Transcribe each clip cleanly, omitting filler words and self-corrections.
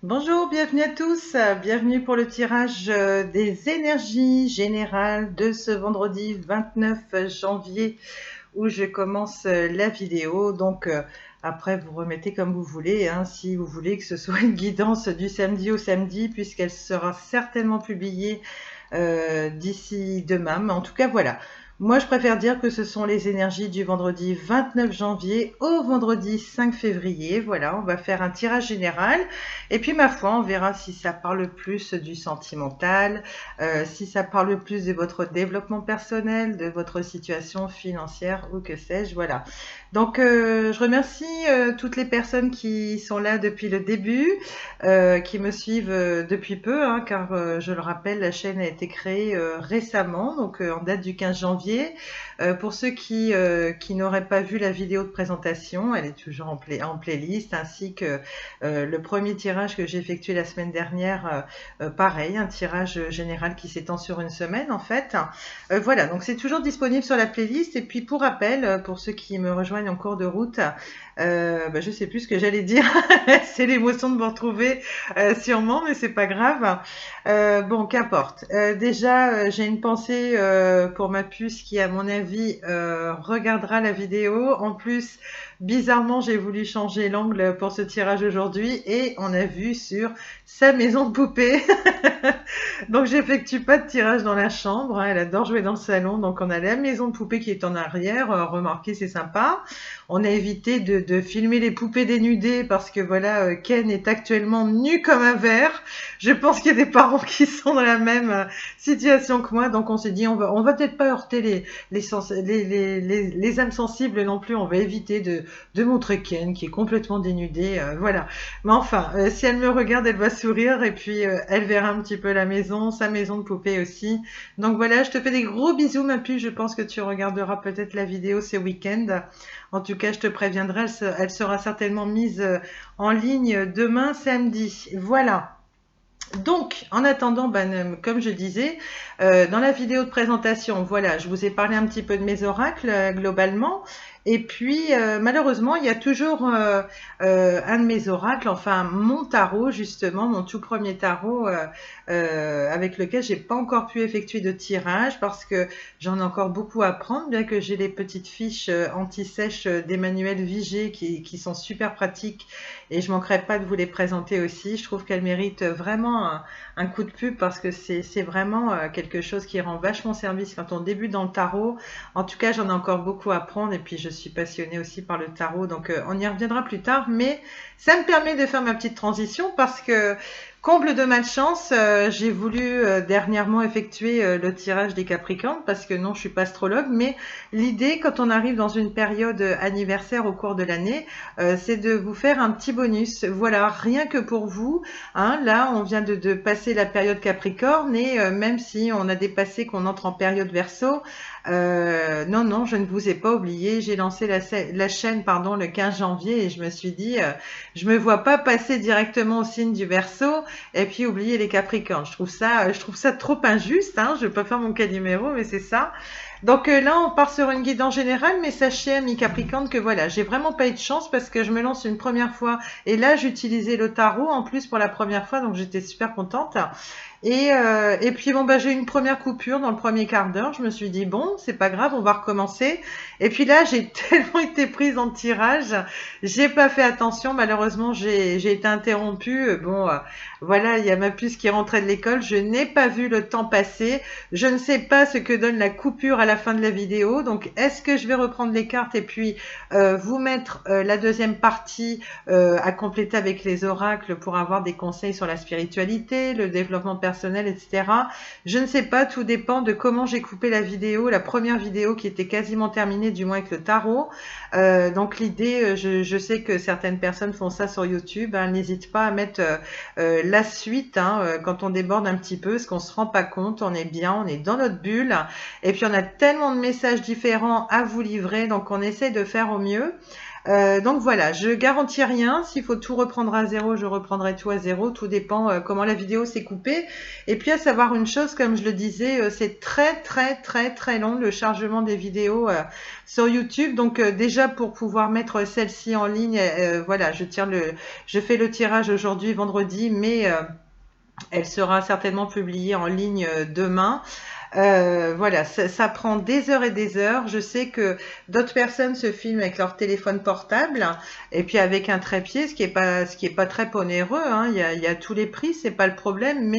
Bonjour, bienvenue à tous. Bienvenue pour le tirage des énergies générales de ce vendredi 29 janvier où je commence la vidéo. Après, vous remettez comme vous voulez, hein, si vous voulez que ce soit une guidance du samedi au samedi, puisqu'elle sera certainement publiée d'ici demain. Mais en tout cas, voilà. Moi, je préfère dire que ce sont les énergies du vendredi 29 janvier au vendredi 5 février. Voilà, on va faire un tirage général. Et puis, ma foi, on verra si ça parle plus du sentimental, si ça parle plus de votre développement personnel, de votre situation financière ou que sais-je. Voilà. Je remercie toutes les personnes qui sont là depuis le début, qui me suivent depuis peu, hein, car je le rappelle, la chaîne a été créée récemment, en date du 15 janvier. Pour ceux qui n'auraient pas vu la vidéo de présentation, elle est toujours en playlist, ainsi que le premier tirage que j'ai effectué la semaine dernière, pareil, un tirage général qui s'étend sur une semaine en fait. Voilà, donc c'est toujours disponible sur la playlist. Et puis pour rappel, pour ceux qui me rejoignent en cours de route, je sais plus ce que j'allais dire. C'est l'émotion de me retrouver sûrement, mais c'est pas grave. Bon, qu'importe. J'ai une pensée pour ma puce qui, à mon avis, regardera la vidéo. En plus, bizarrement, j'ai voulu changer l'angle pour ce tirage aujourd'hui et on a vu sur sa maison de poupée. Donc j'effectue pas de tirage dans la chambre, hein, elle adore jouer dans le salon. Donc on a la maison de poupée qui est en arrière, remarquez, c'est sympa. On a évité de filmer les poupées dénudées parce que voilà, Ken est actuellement nu comme un verre. Je pense qu'il y a des parents qui sont dans la même situation que moi. Donc on s'est dit on va peut-être pas heurter les âmes sensibles non plus. On va éviter de montrer Ken qui est complètement dénudé. Voilà. Mais enfin, si elle me regarde, elle va sourire et puis elle verra un petit peu la maison, sa maison de poupée aussi. Donc voilà, je te fais des gros bisous ma puce. Je pense que tu regarderas peut-être la vidéo ce week-end. En tout cas, je te préviendrai, elle sera certainement mise en ligne demain samedi. Voilà. Donc, en attendant, comme je disais, dans la vidéo de présentation, voilà, je vous ai parlé un petit peu de mes oracles globalement. Et puis, malheureusement, il y a toujours un de mes oracles, enfin mon tarot justement, mon tout premier tarot avec lequel j'ai pas encore pu effectuer de tirage parce que j'en ai encore beaucoup à prendre, bien que j'ai les petites fiches anti-sèche d'Emmanuel Vigé qui sont super pratiques et je manquerai pas de vous les présenter aussi. Je trouve qu'elles méritent vraiment un coup de pub parce que c'est vraiment quelque chose qui rend vachement service quand on débute dans le tarot. En tout cas, j'en ai encore beaucoup à prendre et puis je suis passionnée aussi par le tarot, donc on y reviendra plus tard. Mais ça me permet de faire ma petite transition parce que comble de malchance, j'ai voulu dernièrement effectuer le tirage des Capricornes parce que non, je suis pas astrologue, mais l'idée quand on arrive dans une période anniversaire au cours de l'année, c'est de vous faire un petit bonus. Voilà, rien que pour vous. Hein, là, on vient de passer la période Capricorne et même si on a dépassé qu'on entre en période Verseau, non, non, je ne vous ai pas oublié. J'ai lancé la chaîne pardon, le 15 janvier et je me suis dit, je me vois pas passer directement au signe du Verseau et puis oublier les Capricornes. Je trouve ça trop injuste. Hein, je vais pas faire mon Calimero, mais c'est ça. Là, on part sur une guidance générale, mais sachez, amis Capricorne, que voilà, j'ai vraiment pas eu de chance parce que je me lance une première fois et là, j'utilisais le tarot en plus pour la première fois, donc j'étais super contente. Et puis j'ai eu une première coupure dans le premier quart d'heure. Je me suis dit bon, c'est pas grave, on va recommencer. Et puis là, j'ai tellement été prise en tirage, j'ai pas fait attention. Malheureusement, j'ai été interrompue. Voilà, il y a ma puce qui rentrait de l'école. Je n'ai pas vu le temps passer. Je ne sais pas ce que donne la coupure à la fin de la vidéo. Donc, est-ce que je vais reprendre les cartes et puis vous mettre la deuxième partie à compléter avec les oracles pour avoir des conseils sur la spiritualité, le développement personnel, etc. Je ne sais pas, tout dépend de comment j'ai coupé la vidéo, la première vidéo qui était quasiment terminée, du moins avec le tarot. Donc l'idée, je sais que certaines personnes font ça sur YouTube, hein, n'hésite pas à mettre la suite hein, quand on déborde un petit peu, parce qu'on se rend pas compte, on est bien, on est dans notre bulle, et puis on a tellement de messages différents à vous livrer, donc on essaie de faire au mieux. Donc voilà, je garantis rien. S'il faut tout reprendre à zéro, je reprendrai tout à zéro. Tout dépend comment la vidéo s'est coupée. Et puis à savoir une chose, comme je le disais, c'est très long le chargement des vidéos sur YouTube. Donc déjà pour pouvoir mettre celle-ci en ligne, voilà, je fais le tirage aujourd'hui, vendredi, mais elle sera certainement publiée en ligne demain. Voilà, ça prend des heures et des heures. Je sais que d'autres personnes se filment avec leur téléphone portable et puis avec un trépied, ce qui est pas très onéreux, hein. Il y a tous les prix, c'est pas le problème.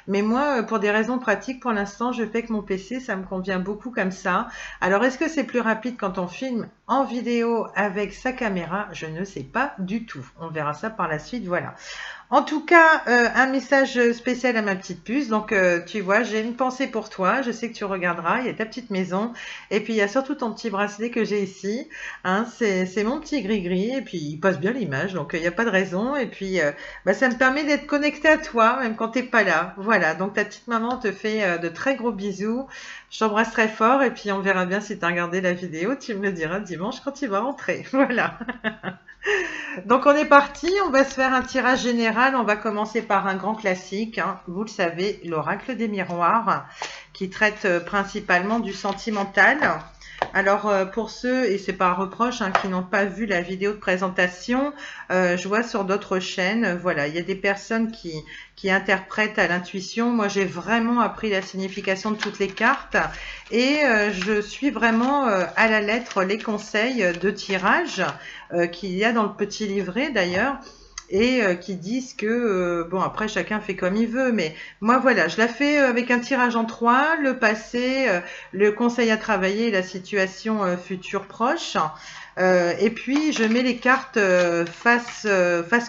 Mais moi, pour des raisons pratiques, pour l'instant, je fais que mon PC, ça me convient beaucoup comme ça. Alors, est-ce que c'est plus rapide quand on filme en vidéo avec sa caméra? Je ne sais pas du tout. On verra ça par la suite. Voilà. En tout cas, un message spécial à ma petite puce. Donc, tu vois, j'ai une pensée pour toi. Je sais que tu regarderas. Il y a ta petite maison. Et puis, il y a surtout ton petit bracelet que j'ai ici. Hein, c'est mon petit gris-gris. Et puis, il passe bien l'image. Donc, il n'y a pas de raison. Et puis, bah, ça me permet d'être connectée à toi, même quand tu n'es pas là. Voilà. Donc, ta petite maman te fait de très gros bisous. Je t'embrasse très fort. Et puis, on verra bien si tu as regardé la vidéo. Tu me le diras dimanche quand tu vas rentrer. Voilà. Donc on est parti, on va se faire un tirage général. On va commencer par un grand classique, hein. Vous le savez, l'oracle des miroirs, qui traite principalement du sentimental. Alors pour ceux, et c'est pas un reproche, hein, qui n'ont pas vu la vidéo de présentation, je vois sur d'autres chaînes, voilà, il y a des personnes qui interprètent à l'intuition. Moi j'ai vraiment appris la signification de toutes les cartes et je suis vraiment à la lettre les conseils de tirage qu'il y a dans le petit livret d'ailleurs, et qui disent que, bon après chacun fait comme il veut, mais moi voilà, je la fais avec un tirage en 3, le passé, le conseil à travailler et la situation future proche. Et puis je mets les cartes face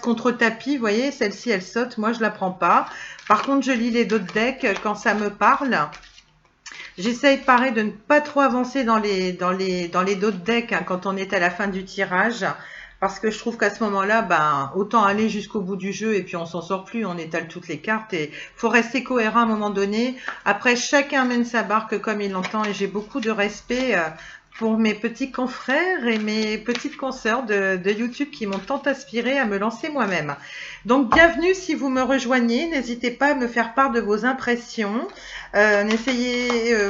contre tapis, vous voyez, celle-ci elle saute, moi je la prends pas. Par contre je lis les d'autres decks quand ça me parle. J'essaye pareil de ne pas trop avancer dans les d'autres decks, hein, quand on est à la fin du tirage. Parce que je trouve qu'à ce moment-là, ben, autant aller jusqu'au bout du jeu et puis on s'en sort plus, on étale toutes les cartes et faut rester cohérent à un moment donné. Après, chacun mène sa barque comme il l'entend et j'ai beaucoup de respect pour mes petits confrères et mes petites consoeurs de YouTube qui m'ont tant inspiré à me lancer moi-même. Donc, bienvenue si vous me rejoignez. N'hésitez pas à me faire part de vos impressions. N'essayez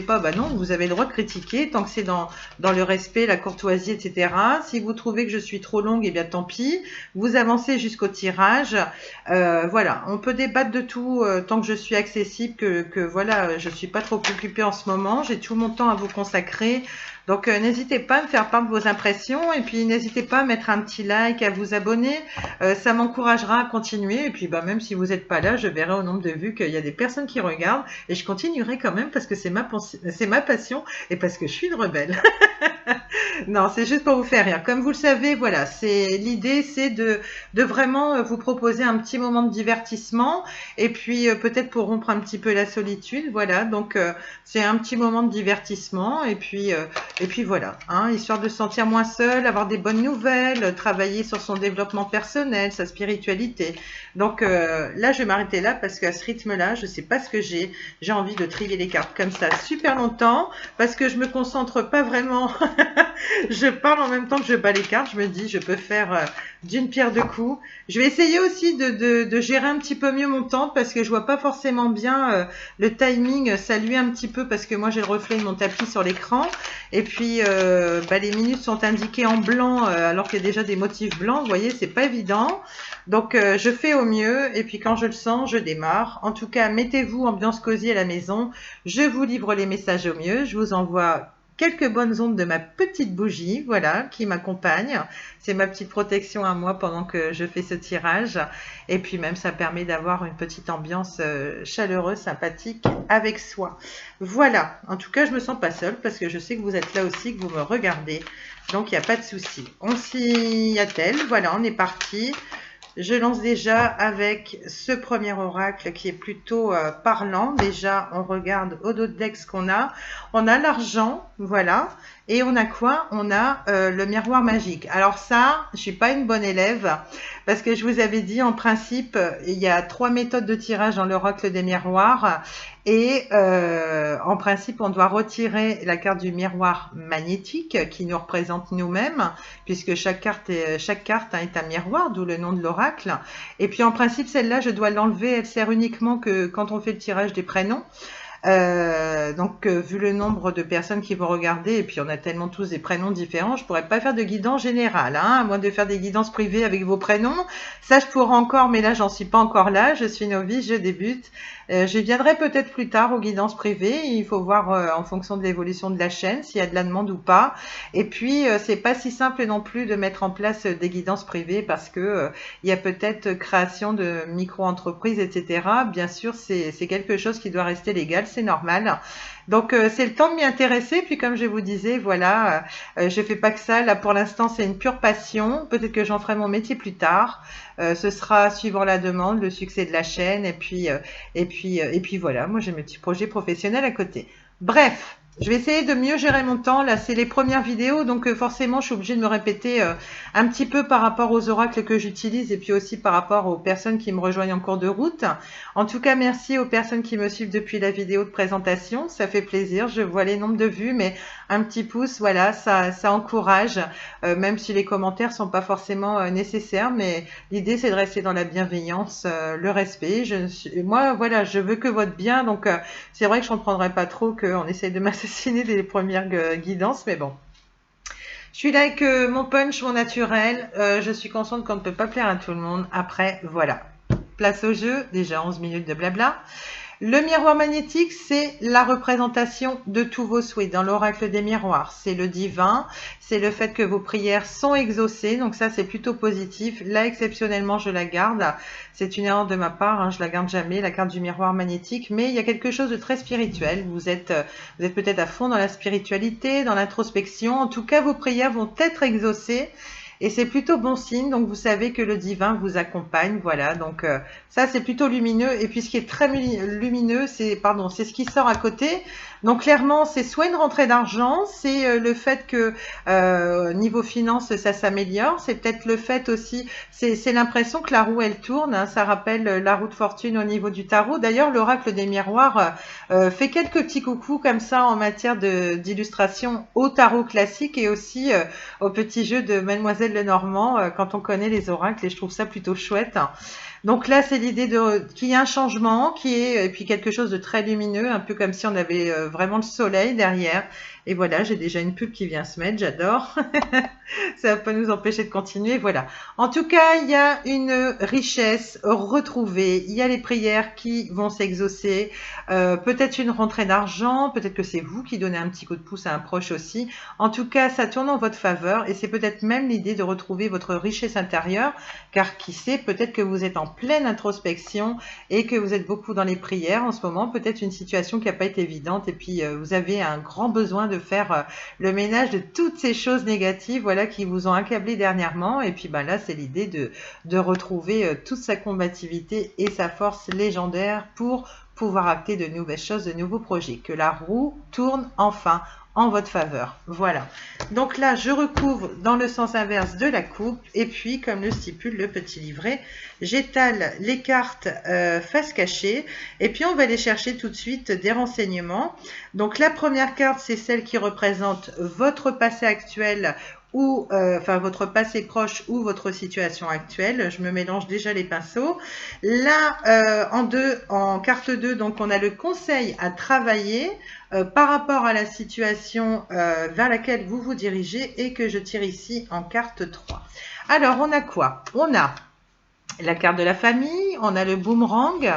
pas, bah non, vous avez le droit de critiquer tant que c'est dans le respect, la courtoisie, etc. Si vous trouvez que je suis trop longue, eh bien tant pis. Vous avancez jusqu'au tirage. Voilà, on peut débattre de tout tant que je suis accessible, que voilà, je suis pas trop occupée en ce moment. J'ai tout mon temps à vous consacrer. Donc, n'hésitez pas à me faire part de vos impressions et puis n'hésitez pas à mettre un petit like, à vous abonner. Ça m'encouragera à continuer. Et puis, bah, même si vous n'êtes pas là, je verrai au nombre de vues qu'il y a des personnes qui regardent et je continuerai quand même parce que c'est ma passion et parce que je suis une rebelle. Non, c'est juste pour vous faire rire. Comme vous le savez, voilà, l'idée, c'est de vraiment vous proposer un petit moment de divertissement et puis peut-être pour rompre un petit peu la solitude. Voilà, donc c'est un petit moment de divertissement et puis voilà, hein, histoire de se sentir moins seul, avoir des bonnes nouvelles, travailler sur son développement personnel, sa spiritualité. Donc là, je vais m'arrêter là parce qu'à ce rythme-là, je sais pas ce que j'ai. J'ai envie de trier les cartes comme ça super longtemps parce que je me concentre pas vraiment. Je parle en même temps que je bats les cartes. Je me dis, je peux faire d'une pierre deux coups. Je vais essayer aussi de gérer un petit peu mieux mon temps parce que je vois pas forcément bien le timing. Ça lui un petit peu parce que moi j'ai le reflet de mon tapis sur l'écran. Et puis les minutes sont indiquées en blanc alors qu'il y a déjà des motifs blancs. Vous voyez, c'est pas évident. Donc je fais au mieux et puis quand je le sens, je démarre. En tout cas, mettez-vous ambiance cosy à la maison. Je vous livre les messages au mieux. Je vous envoie quelques bonnes ondes de ma petite bougie, voilà, qui m'accompagne. C'est ma petite protection à moi pendant que je fais ce tirage. Et puis même, ça permet d'avoir une petite ambiance chaleureuse, sympathique avec soi. Voilà. En tout cas, je me sens pas seule parce que je sais que vous êtes là aussi, que vous me regardez. Donc, il n'y a pas de souci. On s'y attelle. Voilà, on est parti. Je lance déjà avec ce premier oracle qui est plutôt parlant. Déjà, on regarde au dos de deck ce qu'on a. On a l'argent, voilà. Et on a quoi? On a le miroir magique. Alors ça, je suis pas une bonne élève parce que je vous avais dit en principe, il y a 3 méthodes de tirage dans l'oracle des miroirs et en principe, on doit retirer la carte du miroir magnétique qui nous représente nous-mêmes puisque chaque carte est un miroir, d'où le nom de l'oracle. Et puis en principe, celle-là, je dois l'enlever. Elle sert uniquement que quand on fait le tirage des prénoms. Vu le nombre de personnes qui vont regarder, et puis on a tellement tous des prénoms différents, je pourrais pas faire de guidance générale, hein, à moins de faire des guidances privées avec vos prénoms. Ça, je pourrais encore, mais là, j'en suis pas encore là. Je suis novice, je débute. Je viendrai peut-être plus tard aux guidances privées. Il faut voir en fonction de l'évolution de la chaîne, s'il y a de la demande ou pas. Et puis, c'est pas si simple non plus de mettre en place des guidances privées parce que il y a peut-être création de micro-entreprises, etc. Bien sûr, c'est quelque chose qui doit rester légal, c'est normal. Donc c'est le temps de m'y intéresser. Puis comme je vous disais, voilà, je fais pas que ça. Là pour l'instant, c'est une pure passion. Peut-être que j'en ferai mon métier plus tard. Ce sera suivant la demande, le succès de la chaîne, et puis voilà. Moi, j'ai mes petits projets professionnels à côté. Bref. Je vais essayer de mieux gérer mon temps. Là, c'est les premières vidéos, donc forcément, je suis obligée de me répéter un petit peu par rapport aux oracles que j'utilise et puis aussi par rapport aux personnes qui me rejoignent en cours de route. En tout cas, merci aux personnes qui me suivent depuis la vidéo de présentation. Ça fait plaisir. Je vois les nombres de vues, mais un petit pouce, voilà, ça encourage, même si les commentaires sont pas forcément nécessaires. Mais l'idée, c'est de rester dans la bienveillance, le respect. Moi, voilà, je veux que votre bien, donc c'est vrai que je ne comprendrais pas trop qu'on essaye de m'assassiner dès les premières guidances, mais bon. Je suis là avec mon punch, mon naturel. Je suis consciente qu'on ne peut pas plaire à tout le monde. Après, voilà. Place au jeu. Déjà 11 minutes de blabla. Le miroir magnétique, c'est la représentation de tous vos souhaits dans l'oracle des miroirs. C'est le divin, c'est le fait que vos prières sont exaucées, donc ça c'est plutôt positif. Là, exceptionnellement, je la garde. C'est une erreur de ma part, hein, je la garde jamais, la carte du miroir magnétique, mais il y a quelque chose de très spirituel. Vous êtes peut-être à fond dans la spiritualité, dans l'introspection. En tout cas, vos prières vont être exaucées. Et c'est plutôt bon signe, donc vous savez que le divin vous accompagne, voilà, donc ça c'est plutôt lumineux. Et puis ce qui est très lumineux, c'est ce qui sort à côté. Donc clairement, c'est soit une rentrée d'argent, c'est le fait que niveau finance, ça s'améliore, c'est peut-être le fait aussi, c'est l'impression que la roue elle tourne, hein, ça rappelle la roue de fortune au niveau du tarot. D'ailleurs, l'oracle des miroirs fait quelques petits coucous comme ça en matière d'illustration au tarot classique et aussi au petit jeu de Mademoiselle Lenormand quand on connaît les oracles, et je trouve ça plutôt chouette. Donc là, c'est l'idée qu'il y a un changement, et puis quelque chose de très lumineux, un peu comme si on avait vraiment le soleil derrière. Et voilà, j'ai déjà une pub qui vient se mettre, j'adore. Ça va pas nous empêcher de continuer, voilà. En tout cas, il y a une richesse retrouvée, il y a les prières qui vont s'exaucer, peut-être une rentrée d'argent, peut-être que c'est vous qui donnez un petit coup de pouce à un proche aussi. En tout cas, ça tourne en votre faveur et c'est peut-être même l'idée de retrouver votre richesse intérieure, car qui sait, peut-être que vous êtes en pleine introspection et que vous êtes beaucoup dans les prières en ce moment, peut-être une situation qui n'a pas été évidente et puis vous avez un grand besoin de faire le ménage de toutes ces choses négatives, voilà, qui vous ont accablé dernièrement. Et puis là, c'est l'idée de retrouver toute sa combativité et sa force légendaire pour pouvoir acter de nouvelles choses, de nouveaux projets. Que la roue tourne enfin en votre faveur. Voilà. Donc là, je recouvre dans le sens inverse de la coupe et puis, comme le stipule le petit livret, j'étale les cartes face cachée et puis on va aller chercher tout de suite des renseignements. Donc la première carte, c'est celle qui représente votre passé actuel ou votre passé proche ou votre situation actuelle. Je me mélange déjà les pinceaux. Là, en carte 2, donc on a le conseil à travailler par rapport à la situation vers laquelle vous vous dirigez et que je tire ici en carte 3. Alors, on a quoi? On a la carte de la famille, on a le boomerang,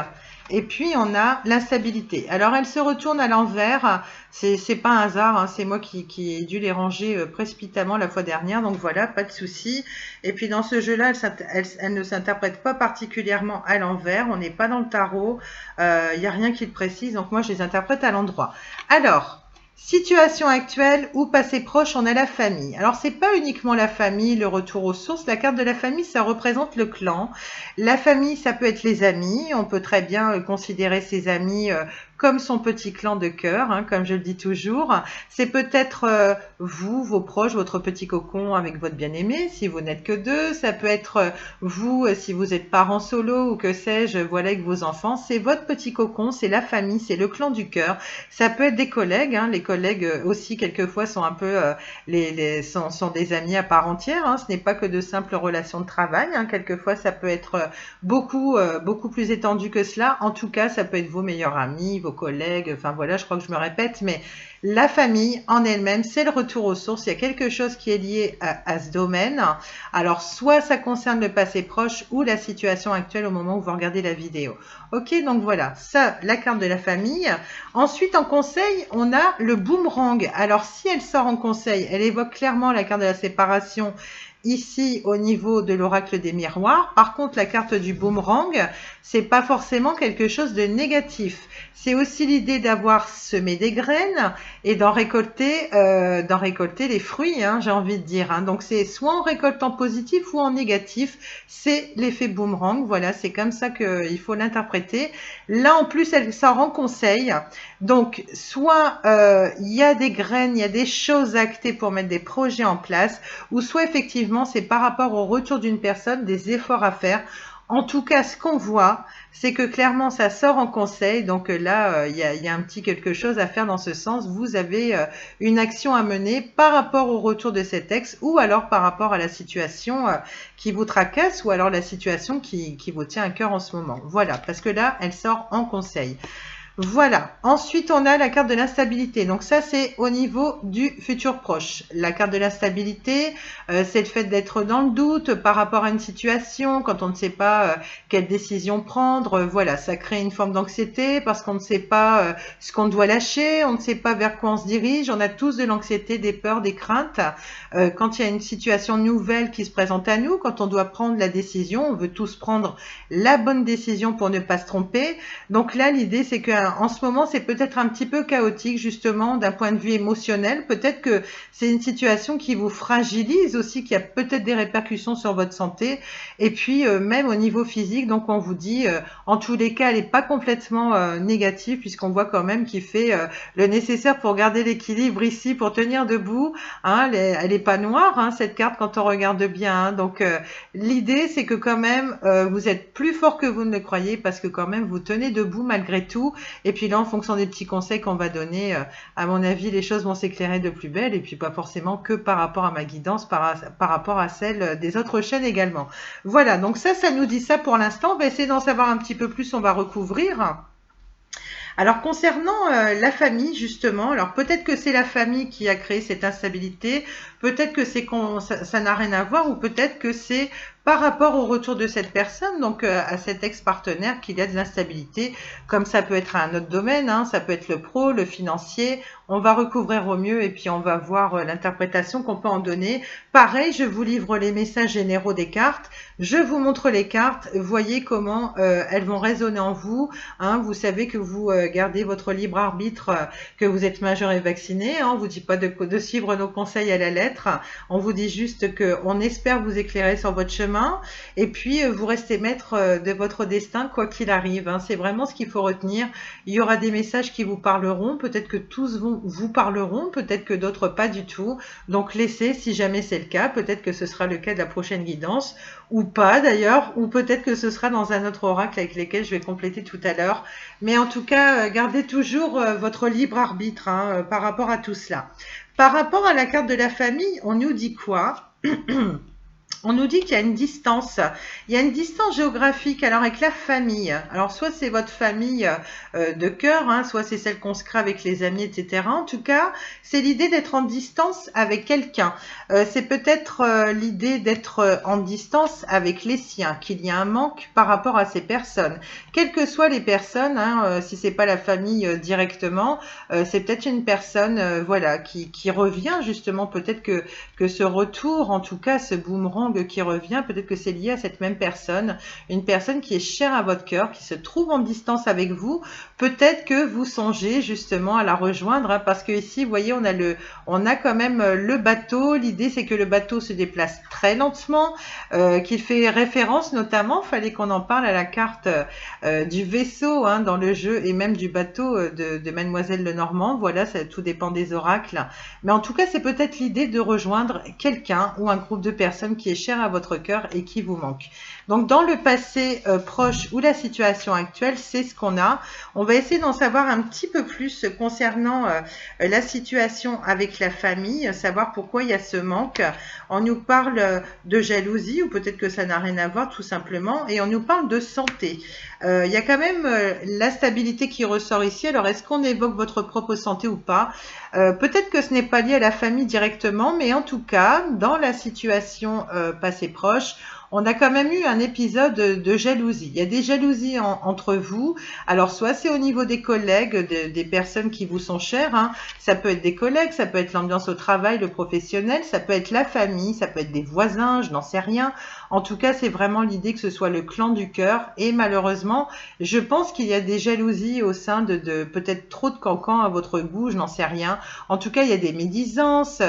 et puis on a l'instabilité. Alors elle se retourne à l'envers, c'est pas un hasard, hein, c'est moi qui ai dû les ranger précipitamment la fois dernière, donc voilà, pas de souci. Et puis dans ce jeu-là, elle ne s'interprète pas particulièrement à l'envers, on n'est pas dans le tarot, il n'y a rien qui le précise, donc moi je les interprète à l'endroit. Alors, situation actuelle ou passé proche, on a la famille. Alors, c'est pas uniquement la famille, le retour aux sources. La carte de la famille, ça représente le clan. La famille, ça peut être les amis. On peut très bien considérer ses amis comme son petit clan de cœur, hein, comme je le dis toujours. C'est peut-être vous, vos proches, votre petit cocon avec votre bien-aimé, si vous n'êtes que deux. Ça peut être vous, si vous êtes parents solo ou que sais-je, voilà, avec vos enfants. C'est votre petit cocon, c'est la famille, c'est le clan du cœur. Ça peut être des collègues, hein. Les collègues aussi, quelquefois, sont un peu sont des amis à part entière, hein. Ce n'est pas que de simples relations de travail, hein. Quelquefois, ça peut être beaucoup plus étendu que cela. En tout cas, ça peut être vos meilleurs amis, vos collègues. Enfin voilà, je crois que je me répète, mais la famille en elle-même, c'est le retour aux sources. Il y a quelque chose qui est lié à ce domaine. Alors, soit ça concerne le passé proche ou la situation actuelle au moment où vous regardez la vidéo. Ok, donc voilà, ça, la carte de la famille. Ensuite, en conseil, on a le boomerang. Alors, si elle sort en conseil, elle évoque clairement la carte de la séparation ici au niveau de l'oracle des miroirs. Par contre, la carte du boomerang, c'est pas forcément quelque chose de négatif. C'est aussi l'idée d'avoir semé des graines et d'en récolter les fruits, hein, j'ai envie de dire, hein. Donc c'est soit en récolte en positif ou en négatif. C'est l'effet boomerang. Voilà, c'est comme ça qu'il faut l'interpréter. Là, en plus, elle sort en conseil. Donc, soit il y a des graines, il y a des choses actées pour mettre des projets en place, ou soit effectivement, c'est par rapport au retour d'une personne, des efforts à faire. En tout cas, ce qu'on voit, c'est que clairement, ça sort en conseil. Donc là, il y a un petit quelque chose à faire dans ce sens. Vous avez une action à mener par rapport au retour de cet ex ou alors par rapport à la situation qui vous tracasse ou alors la situation qui vous tient à cœur en ce moment. Voilà, parce que là, elle sort en conseil. Voilà. Ensuite, on a la carte de l'instabilité. Donc ça, c'est au niveau du futur proche. La carte de l'instabilité, c'est le fait d'être dans le doute par rapport à une situation, quand on ne sait pas quelle décision prendre. Voilà, ça crée une forme d'anxiété parce qu'on ne sait pas ce qu'on doit lâcher, on ne sait pas vers quoi on se dirige. On a tous de l'anxiété, des peurs, des craintes. Quand il y a une situation nouvelle qui se présente à nous, quand on doit prendre la décision, on veut tous prendre la bonne décision pour ne pas se tromper. Donc là, l'idée, c'est que en ce moment, c'est peut-être un petit peu chaotique, justement, d'un point de vue émotionnel. Peut-être que c'est une situation qui vous fragilise aussi, qui a peut-être des répercussions sur votre santé. Et puis, même au niveau physique, donc on vous dit, en tous les cas, elle n'est pas complètement négative, puisqu'on voit quand même qu'il fait le nécessaire pour garder l'équilibre ici, pour tenir debout. Hein, elle est pas noire, hein, cette carte, quand on regarde bien. Hein. Donc, l'idée, c'est que quand même, vous êtes plus fort que vous ne le croyez, parce que quand même, vous tenez debout malgré tout. Et puis là, en fonction des petits conseils qu'on va donner, à mon avis, les choses vont s'éclairer de plus belle. Et puis pas forcément que par rapport à ma guidance, par rapport à celle des autres chaînes également. Voilà, donc ça nous dit ça pour l'instant. On va essayer d'en savoir un petit peu plus, on va recouvrir. Alors concernant la famille justement, alors peut-être que c'est la famille qui a créé cette instabilité, peut-être que ça n'a rien à voir ou peut-être que c'est par rapport au retour de cette personne, donc à cet ex-partenaire qu'il y a de l'instabilité, comme ça peut être un autre domaine, hein, ça peut être le pro, le financier, on va recouvrir au mieux et puis on va voir l'interprétation qu'on peut en donner. Pareil, je vous livre les messages généraux des cartes, je vous montre les cartes, voyez comment elles vont résonner en vous, hein, vous savez que vous gardez votre libre arbitre, que vous êtes majeur et vacciné, hein, on vous dit pas de suivre nos conseils à la lettre, on vous dit juste qu'on espère vous éclairer sur votre chemin et puis vous restez maître de votre destin quoi qu'il arrive, hein. C'est vraiment ce qu'il faut retenir. Il y aura des messages qui vous parleront, peut-être que tous vous parleront, peut-être que d'autres pas du tout, donc laissez si jamais c'est le cas, peut-être que ce sera le cas de la prochaine guidance ou pas d'ailleurs, ou peut-être que ce sera dans un autre oracle avec lesquels je vais compléter tout à l'heure, mais en tout cas gardez toujours votre libre arbitre, hein, par rapport à tout cela. Par rapport à la carte de la famille, on nous dit quoi? On nous dit qu'il y a une distance. Il y a une distance géographique alors avec la famille. Alors soit c'est votre famille de cœur, hein, soit c'est celle qu'on se crée avec les amis, etc. En tout cas, c'est l'idée d'être en distance avec quelqu'un. C'est peut-être l'idée d'être en distance avec les siens, qu'il y a un manque par rapport à ces personnes. Quelles que soient les personnes, hein, si c'est pas la famille directement, c'est peut-être une personne voilà, qui revient justement, peut-être que ce retour, en tout cas ce boomerang boomerang qui revient, peut-être que c'est lié à cette même personne, une personne qui est chère à votre cœur, qui se trouve en distance avec vous. Peut-être que vous songez justement à la rejoindre, hein, parce que ici, vous voyez, on a quand même le bateau. L'idée, c'est que le bateau se déplace très lentement, qu'il fait référence notamment, fallait qu'on en parle à la carte du vaisseau, hein, dans le jeu, et même du bateau de Mademoiselle Lenormand. Voilà, ça tout dépend des oracles. Mais en tout cas, c'est peut-être l'idée de rejoindre quelqu'un ou un groupe de personnes qui est cher à votre cœur et qui vous manque. Donc, dans le passé proche ou la situation actuelle, c'est ce qu'on a. On va essayer d'en savoir un petit peu plus concernant la situation avec la famille, savoir pourquoi il y a ce manque. On nous parle de jalousie, ou peut-être que ça n'a rien à voir tout simplement, et on nous parle de santé. Il y a quand même la stabilité qui ressort ici. Alors, est-ce qu'on évoque votre propre santé ou pas? Peut-être que ce n'est pas lié à la famille directement, mais en tout cas, dans la situation passée proche, on a quand même eu un épisode de jalousie. Il y a des jalousies entre vous. Alors, soit c'est au niveau des collègues, des personnes qui vous sont chères, hein. Ça peut être des collègues, ça peut être l'ambiance au travail, le professionnel, ça peut être la famille, ça peut être des voisins, je n'en sais rien. En tout cas, c'est vraiment l'idée que ce soit le clan du cœur. Et malheureusement, je pense qu'il y a des jalousies au sein de peut-être trop de cancans à votre goût, je n'en sais rien. En tout cas, il y a des médisances.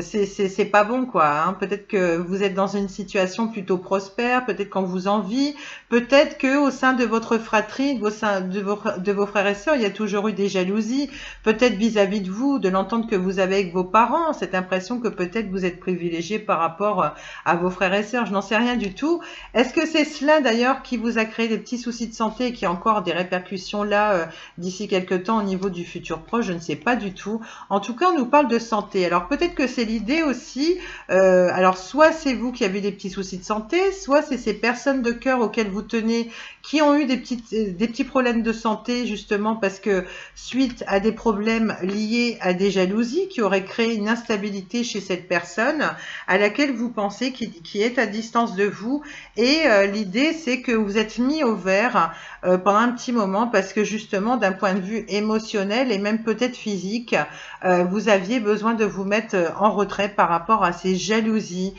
C'est pas bon, quoi, hein. Peut-être que vous êtes dans une situation plutôt prospère, peut-être qu'on vous envie, peut-être que au sein de votre fratrie, de vos frères et sœurs, il y a toujours eu des jalousies, peut-être vis-à-vis de vous, de l'entente que vous avez avec vos parents, cette impression que peut-être vous êtes privilégié par rapport à vos frères et sœurs, je n'en sais rien du tout. Est-ce que c'est cela d'ailleurs qui vous a créé des petits soucis de santé et qui a encore des répercussions là d'ici quelques temps au niveau du futur proche? Je ne sais pas du tout. En tout cas, on nous parle de santé. Alors peut-être que c'est l'idée aussi, alors soit c'est vous qui avez des petits soucis de santé, soit c'est ces personnes de cœur auxquelles vous tenez qui ont eu des petits problèmes de santé justement parce que suite à des problèmes liés à des jalousies qui auraient créé une instabilité chez cette personne à laquelle vous pensez qui est à distance de vous. Et l'idée, c'est que vous êtes mis au vert pendant un petit moment parce que justement, d'un point de vue émotionnel et même peut-être physique, vous aviez besoin de vous mettre en retrait par rapport à ces jalousies,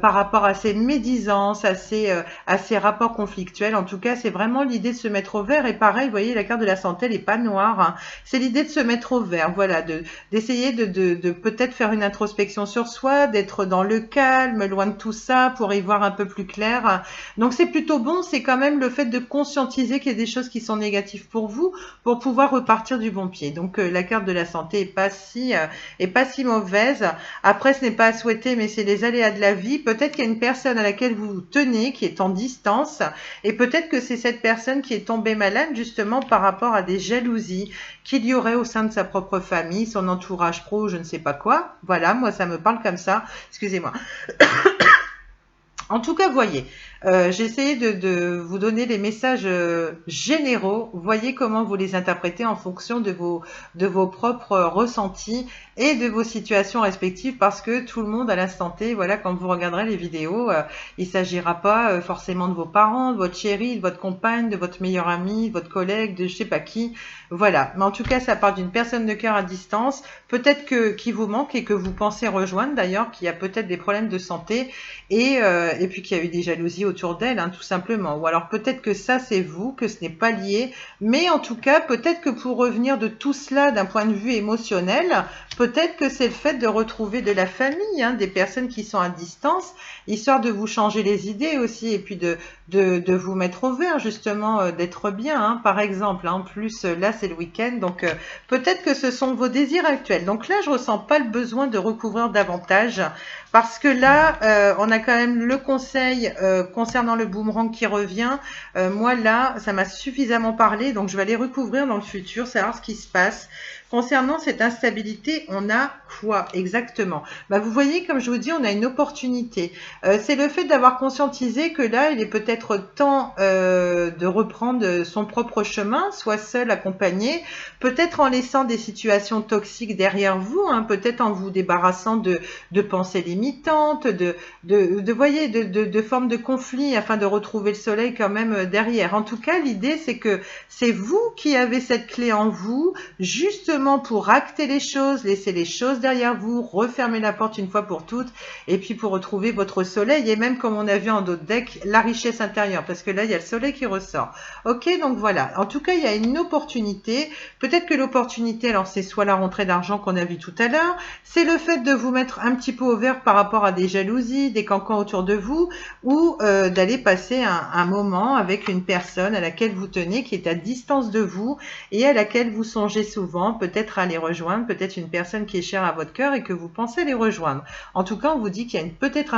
par rapport à ces médisances, à ces rapports conflictuels. En tout cas, c'est vraiment l'idée de se mettre au vert. Et pareil, vous voyez, la carte de la santé, elle n'est pas noire, hein. C'est l'idée de se mettre au vert, voilà, d'essayer de peut-être faire une introspection sur soi, d'être dans le calme, loin de tout ça, pour y voir un peu plus clair. Donc c'est plutôt bon, c'est quand même le fait de conscientiser qu'il y a des choses qui sont négatives pour vous, pour pouvoir repartir du bon pied. Donc la carte de la santé est pas si mauvaise. Après, ce n'est pas à souhaiter, mais c'est les aléas de la vie. Peut-être qu'il y a une personne à laquelle vous tenez qui est en distance, et peut-être que c'est cette personne qui est tombée malade justement par rapport à des jalousies qu'il y aurait au sein de sa propre famille, son entourage pro, je ne sais pas quoi. Voilà, moi ça me parle comme ça. Excusez-moi. En tout cas, voyez, j'ai essayé de vous donner les messages généraux. Voyez comment vous les interprétez en fonction de vos propres ressentis et de vos situations respectives, parce que tout le monde à l'instant T, voilà, quand vous regarderez les vidéos, il ne s'agira pas forcément de vos parents, de votre chérie, de votre compagne, de votre meilleur ami, de votre collègue, de je sais pas qui. Voilà, mais en tout cas, ça part d'une personne de cœur à distance, peut-être qui vous manque et que vous pensez rejoindre d'ailleurs, qui a peut-être des problèmes de santé et puis qu'il y a eu des jalousies autour d'elle, hein, tout simplement. Ou alors peut-être que ça, c'est vous, que ce n'est pas lié, mais en tout cas, peut-être que pour revenir de tout cela d'un point de vue émotionnel, peut-être que c'est le fait de retrouver de la famille, hein, des personnes qui sont à distance, histoire de vous changer les idées aussi, et puis de vous mettre au vert, justement, d'être bien, hein, par exemple. Hein. En plus, là, c'est le week-end, donc peut-être que ce sont vos désirs actuels. Donc là, je ressens pas le besoin de recouvrir davantage, parce que là, on a quand même le conseil concernant le boomerang qui revient. Moi, là, ça m'a suffisamment parlé, donc je vais aller recouvrir dans le futur, savoir ce qui se passe. Concernant cette instabilité, on a quoi exactement? Bah, vous voyez, comme je vous dis, on a une opportunité. C'est le fait d'avoir conscientisé que là, il est peut-être temps de reprendre son propre chemin, soit seul, accompagné, peut-être en laissant des situations toxiques derrière vous, hein, peut-être en vous débarrassant de pensées limitantes, de formes de conflit, afin de retrouver le soleil quand même derrière. En tout cas, l'idée, c'est que c'est vous qui avez cette clé en vous, justement justement pour acter les choses, laisser les choses derrière vous, refermer la porte une fois pour toutes, et puis pour retrouver votre soleil, et même comme on a vu en d'autres decks, la richesse intérieure, parce que là, il y a le soleil qui ressort. Ok, donc voilà. En tout cas, il y a une opportunité. Peut-être que l'opportunité, alors c'est soit la rentrée d'argent qu'on a vu tout à l'heure, c'est le fait de vous mettre un petit peu au vert par rapport à des jalousies, des cancans autour de vous, ou d'aller passer un moment avec une personne à laquelle vous tenez, qui est à distance de vous et à laquelle vous songez souvent, peut-être à les rejoindre, peut-être une personne qui est chère à votre cœur et que vous pensez les rejoindre. En tout cas, on vous dit qu'il y a peut-être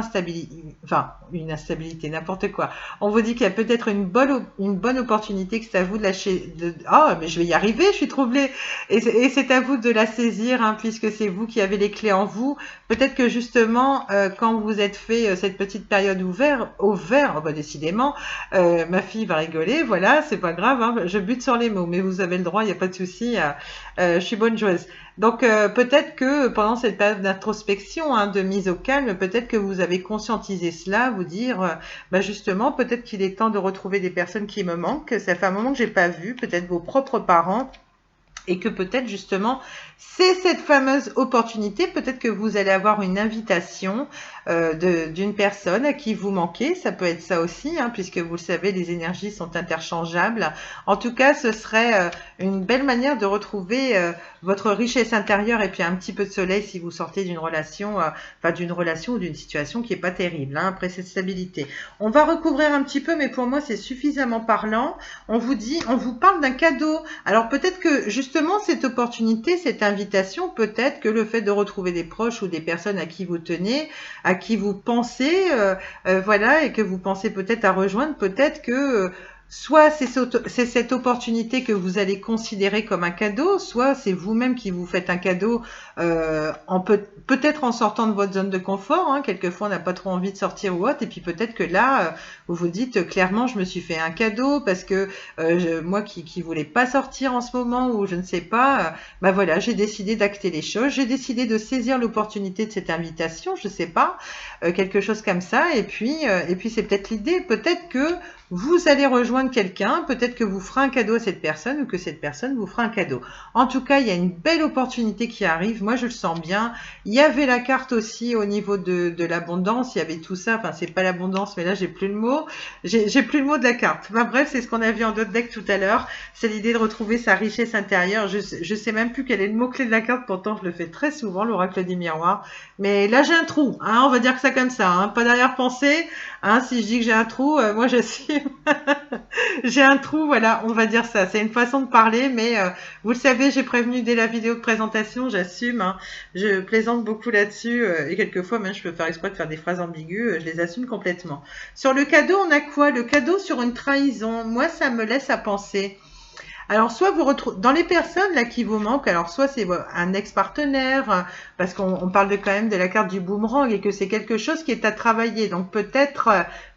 une instabilité, n'importe quoi. On vous dit qu'il y a peut-être une bonne opportunité, que c'est à vous de lâcher. Oh, mais je vais y arriver, je suis troublée. Et c'est à vous de la saisir, hein, puisque c'est vous qui avez les clés en vous. Peut-être que justement, quand vous êtes fait cette petite période au vert, oh bah décidément, ma fille va rigoler, voilà, c'est pas grave, hein, je bute sur les mots, mais vous avez le droit, il n'y a pas de souci, je suis bonne joueuse. Donc peut-être que pendant cette période d'introspection, hein, de mise au calme, peut-être que vous avez conscientisé cela, vous dire, bah justement, peut-être qu'il est temps de retrouver des personnes qui me manquent, ça fait un moment que j'ai pas vu, peut-être vos propres parents, et que peut-être justement c'est cette fameuse opportunité, peut-être que vous allez avoir une invitation d'une personne à qui vous manquez, ça peut être ça aussi, hein, puisque vous le savez, les énergies sont interchangeables. En tout cas, ce serait une belle manière de retrouver votre richesse intérieure et puis un petit peu de soleil si vous sortez d'une relation, ou d'une situation qui est pas terrible, hein, après cette stabilité. On va recouvrir un petit peu, mais pour moi c'est suffisamment parlant. On vous parle d'un cadeau. Alors peut-être que justement cette opportunité, cette invitation, peut-être que le fait de retrouver des proches ou des personnes à qui vous tenez, à qui vous pensez, voilà, et que vous pensez peut-être à rejoindre, peut-être que soit c'est cette opportunité que vous allez considérer comme un cadeau, soit c'est vous-même qui vous faites un cadeau peut-être en sortant de votre zone de confort. Hein, quelquefois, on n'a pas trop envie de sortir ou autre. Et puis peut-être que là, vous vous dites clairement, je me suis fait un cadeau parce que moi qui voulais pas sortir en ce moment ou je ne sais pas, bah voilà, j'ai décidé d'acter les choses. J'ai décidé de saisir l'opportunité de cette invitation, je sais pas, quelque chose comme ça. Et puis c'est peut-être l'idée. Peut-être que vous allez rejoindre quelqu'un, peut-être que vous ferez un cadeau à cette personne ou que cette personne vous fera un cadeau. En tout cas, il y a une belle opportunité qui arrive. Moi, je le sens bien. Il y avait la carte aussi au niveau de l'abondance. Il y avait tout ça. Enfin, c'est pas l'abondance, mais là, j'ai plus le mot. J'ai plus le mot de la carte. Enfin, bref, c'est ce qu'on a vu en d'autres decks tout à l'heure. C'est l'idée de retrouver sa richesse intérieure. Je sais même plus quel est le mot-clé de la carte. Pourtant, je le fais très souvent, l'oracle des miroirs. Mais là, j'ai un trou. Hein, on va dire que ça comme ça. Hein, pas d'arrière-pensée. Hein, si je dis que j'ai un trou, moi, j'assume. J'ai un trou, voilà, on va dire ça. C'est une façon de parler, mais vous le savez, j'ai prévenu dès la vidéo de présentation, j'assume. Hein. Je plaisante beaucoup là-dessus et quelquefois, même, je peux faire exprès de faire des phrases ambiguës. Je les assume complètement. Sur le cadeau, on a quoi? Le cadeau sur une trahison. Moi, ça me laisse à penser. Alors, soit vous retrouvez dans les personnes là qui vous manquent, alors soit c'est un ex-partenaire, parce qu'on parle quand même de la carte du boomerang et que c'est quelque chose qui est à travailler. Donc peut-être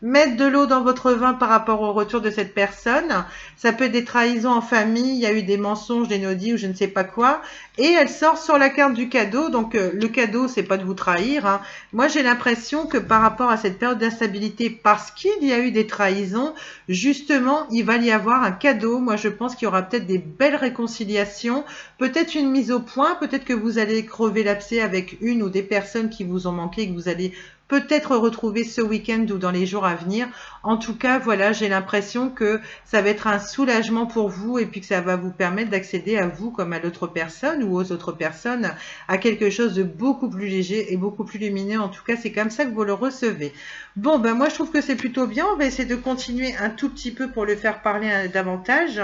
mettre de l'eau dans votre vin par rapport au retour de cette personne. Ça peut être des trahisons en famille, il y a eu des mensonges, des no-dits ou je ne sais pas quoi. Et elle sort sur la carte du cadeau. Donc le cadeau, c'est pas de vous trahir. Hein. Moi, j'ai l'impression que par rapport à cette période d'instabilité, parce qu'il y a eu des trahisons, justement, il va y avoir un cadeau. Moi, je pense qu'il y aura peut-être des belles réconciliations, peut-être une mise au point, peut-être que vous allez crever l'abcès avec une ou des personnes qui vous ont manqué, que vous allez peut-être retrouver ce week-end ou dans les jours à venir. En tout cas, voilà, j'ai l'impression que ça va être un soulagement pour vous et puis que ça va vous permettre d'accéder à vous comme à l'autre personne ou aux autres personnes à quelque chose de beaucoup plus léger et beaucoup plus lumineux. En tout cas, c'est comme ça que vous le recevez. Bon, ben moi, je trouve que c'est plutôt bien. On va essayer de continuer un tout petit peu pour le faire parler davantage.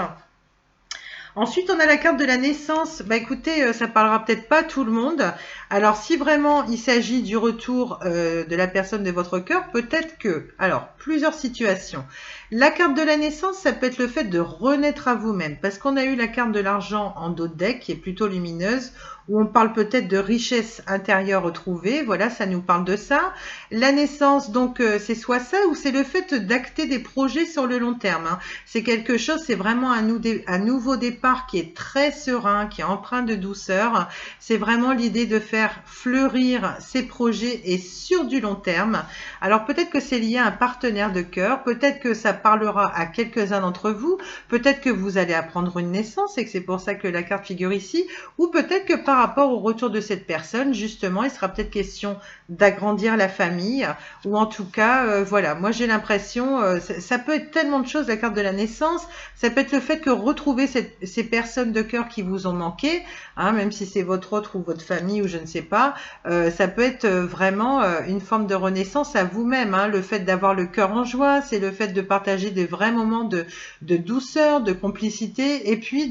Ensuite, on a la carte de la naissance. Bah écoutez, ça parlera peut-être pas à tout le monde. Alors, si vraiment il s'agit du retour de la personne de votre cœur, peut-être que... Alors, plusieurs situations. La carte de la naissance, ça peut être le fait de renaître à vous-même. Parce qu'on a eu la carte de l'argent en dos de deck, qui est plutôt lumineuse, où on parle peut-être de richesse intérieure retrouvée. Voilà, ça nous parle de ça. La naissance, donc, c'est soit ça, ou c'est le fait d'acter des projets sur le long terme. Hein. C'est quelque chose, c'est vraiment un nouveau départ départ qui est très serein, qui est empreint de douceur. C'est vraiment l'idée de faire fleurir ses projets et sur du long terme. Alors peut-être que c'est lié à un partenaire de cœur, peut-être que ça parlera à quelques-uns d'entre vous, peut-être que vous allez apprendre une naissance et que c'est pour ça que la carte figure ici, ou peut-être que par rapport au retour de cette personne, justement, il sera peut-être question d'agrandir la famille, ou en tout cas, voilà, moi j'ai l'impression, ça peut être tellement de choses, la carte de la naissance, ça peut être le fait que retrouver ces personnes de cœur qui vous ont manqué, hein, même si c'est votre autre ou votre famille ou je ne sais pas, ça peut être vraiment une forme de renaissance à vous-même, hein, le fait d'avoir le cœur en joie, c'est le fait de partager des vrais moments de douceur, de complicité, et puis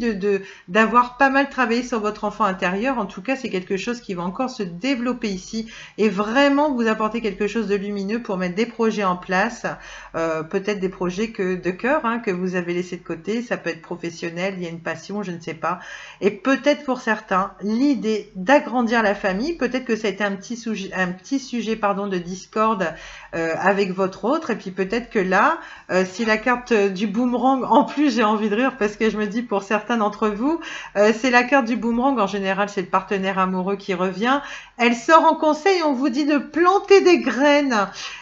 d'avoir pas mal travaillé sur votre enfant intérieur. En tout cas, c'est quelque chose qui va encore se développer ici et vraiment vous apporter quelque chose de lumineux pour mettre des projets en place, peut-être des projets de cœur, hein, que vous avez laissé de côté. Ça peut être professionnel, il y a une passion, je ne sais pas. Et peut-être pour certains, l'idée d'agrandir la famille, peut-être que ça a été un petit sujet pardon, de discorde avec votre autre, et puis peut-être que là, si la carte du boomerang, en plus j'ai envie de rire parce que je me dis pour certains d'entre vous, c'est la carte du boomerang, en général c'est le partenaire amoureux qui revient, elle sort en conseil, on vous dit de planter des graines.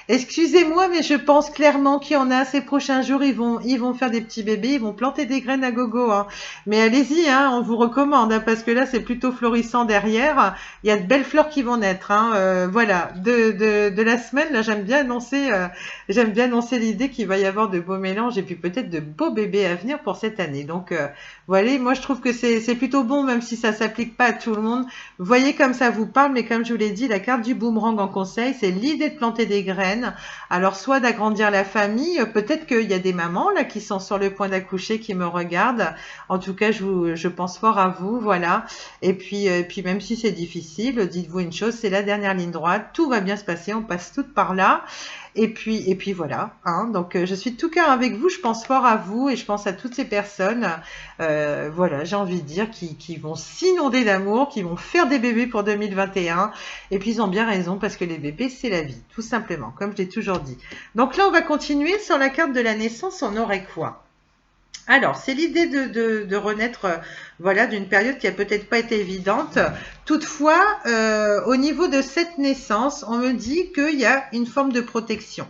Excusez-moi, mais je pense clairement qu'il y en a ces prochains jours, ils vont faire des petits bébés, ils vont planter des graines à gogo, hein. Mais allez-y, hein, on vous recommande, hein, parce que là c'est plutôt florissant derrière, il y a de belles fleurs qui vont naître, hein. Voilà, de la semaine, là j'aime bien annoncer l'idée qu'il va y avoir de beaux mélanges et puis peut-être de beaux bébés à venir pour cette année. Donc voilà, moi je trouve que c'est plutôt bon, même si ça s'applique pas à tout le monde. Voyez comme ça vous parle, mais comme je vous l'ai dit, la carte du boomerang en conseil, c'est l'idée de planter des graines. Alors soit d'agrandir la famille, peut-être qu'il y a des mamans là qui sont sur le point d'accoucher, qui me regardent. En tout cas, je pense fort à vous, voilà. Et puis même si c'est difficile, dites-vous une chose, c'est la dernière ligne droite, tout va bien se passer, on passe toutes par là. Et puis voilà, hein. Donc je suis de tout cœur avec vous, je pense fort à vous et je pense à toutes ces personnes, voilà, j'ai envie de dire, qui vont s'inonder d'amour, qui vont faire des bébés pour 2021. Et puis ils ont bien raison parce que les bébés c'est la vie, tout simplement, comme je l'ai toujours dit. Donc là on va continuer sur la carte de la naissance, on aurait quoi ? Alors, c'est l'idée de renaître, voilà, d'une période qui a peut-être pas été évidente. Toutefois, au niveau de cette naissance, on me dit qu'il y a une forme de protection.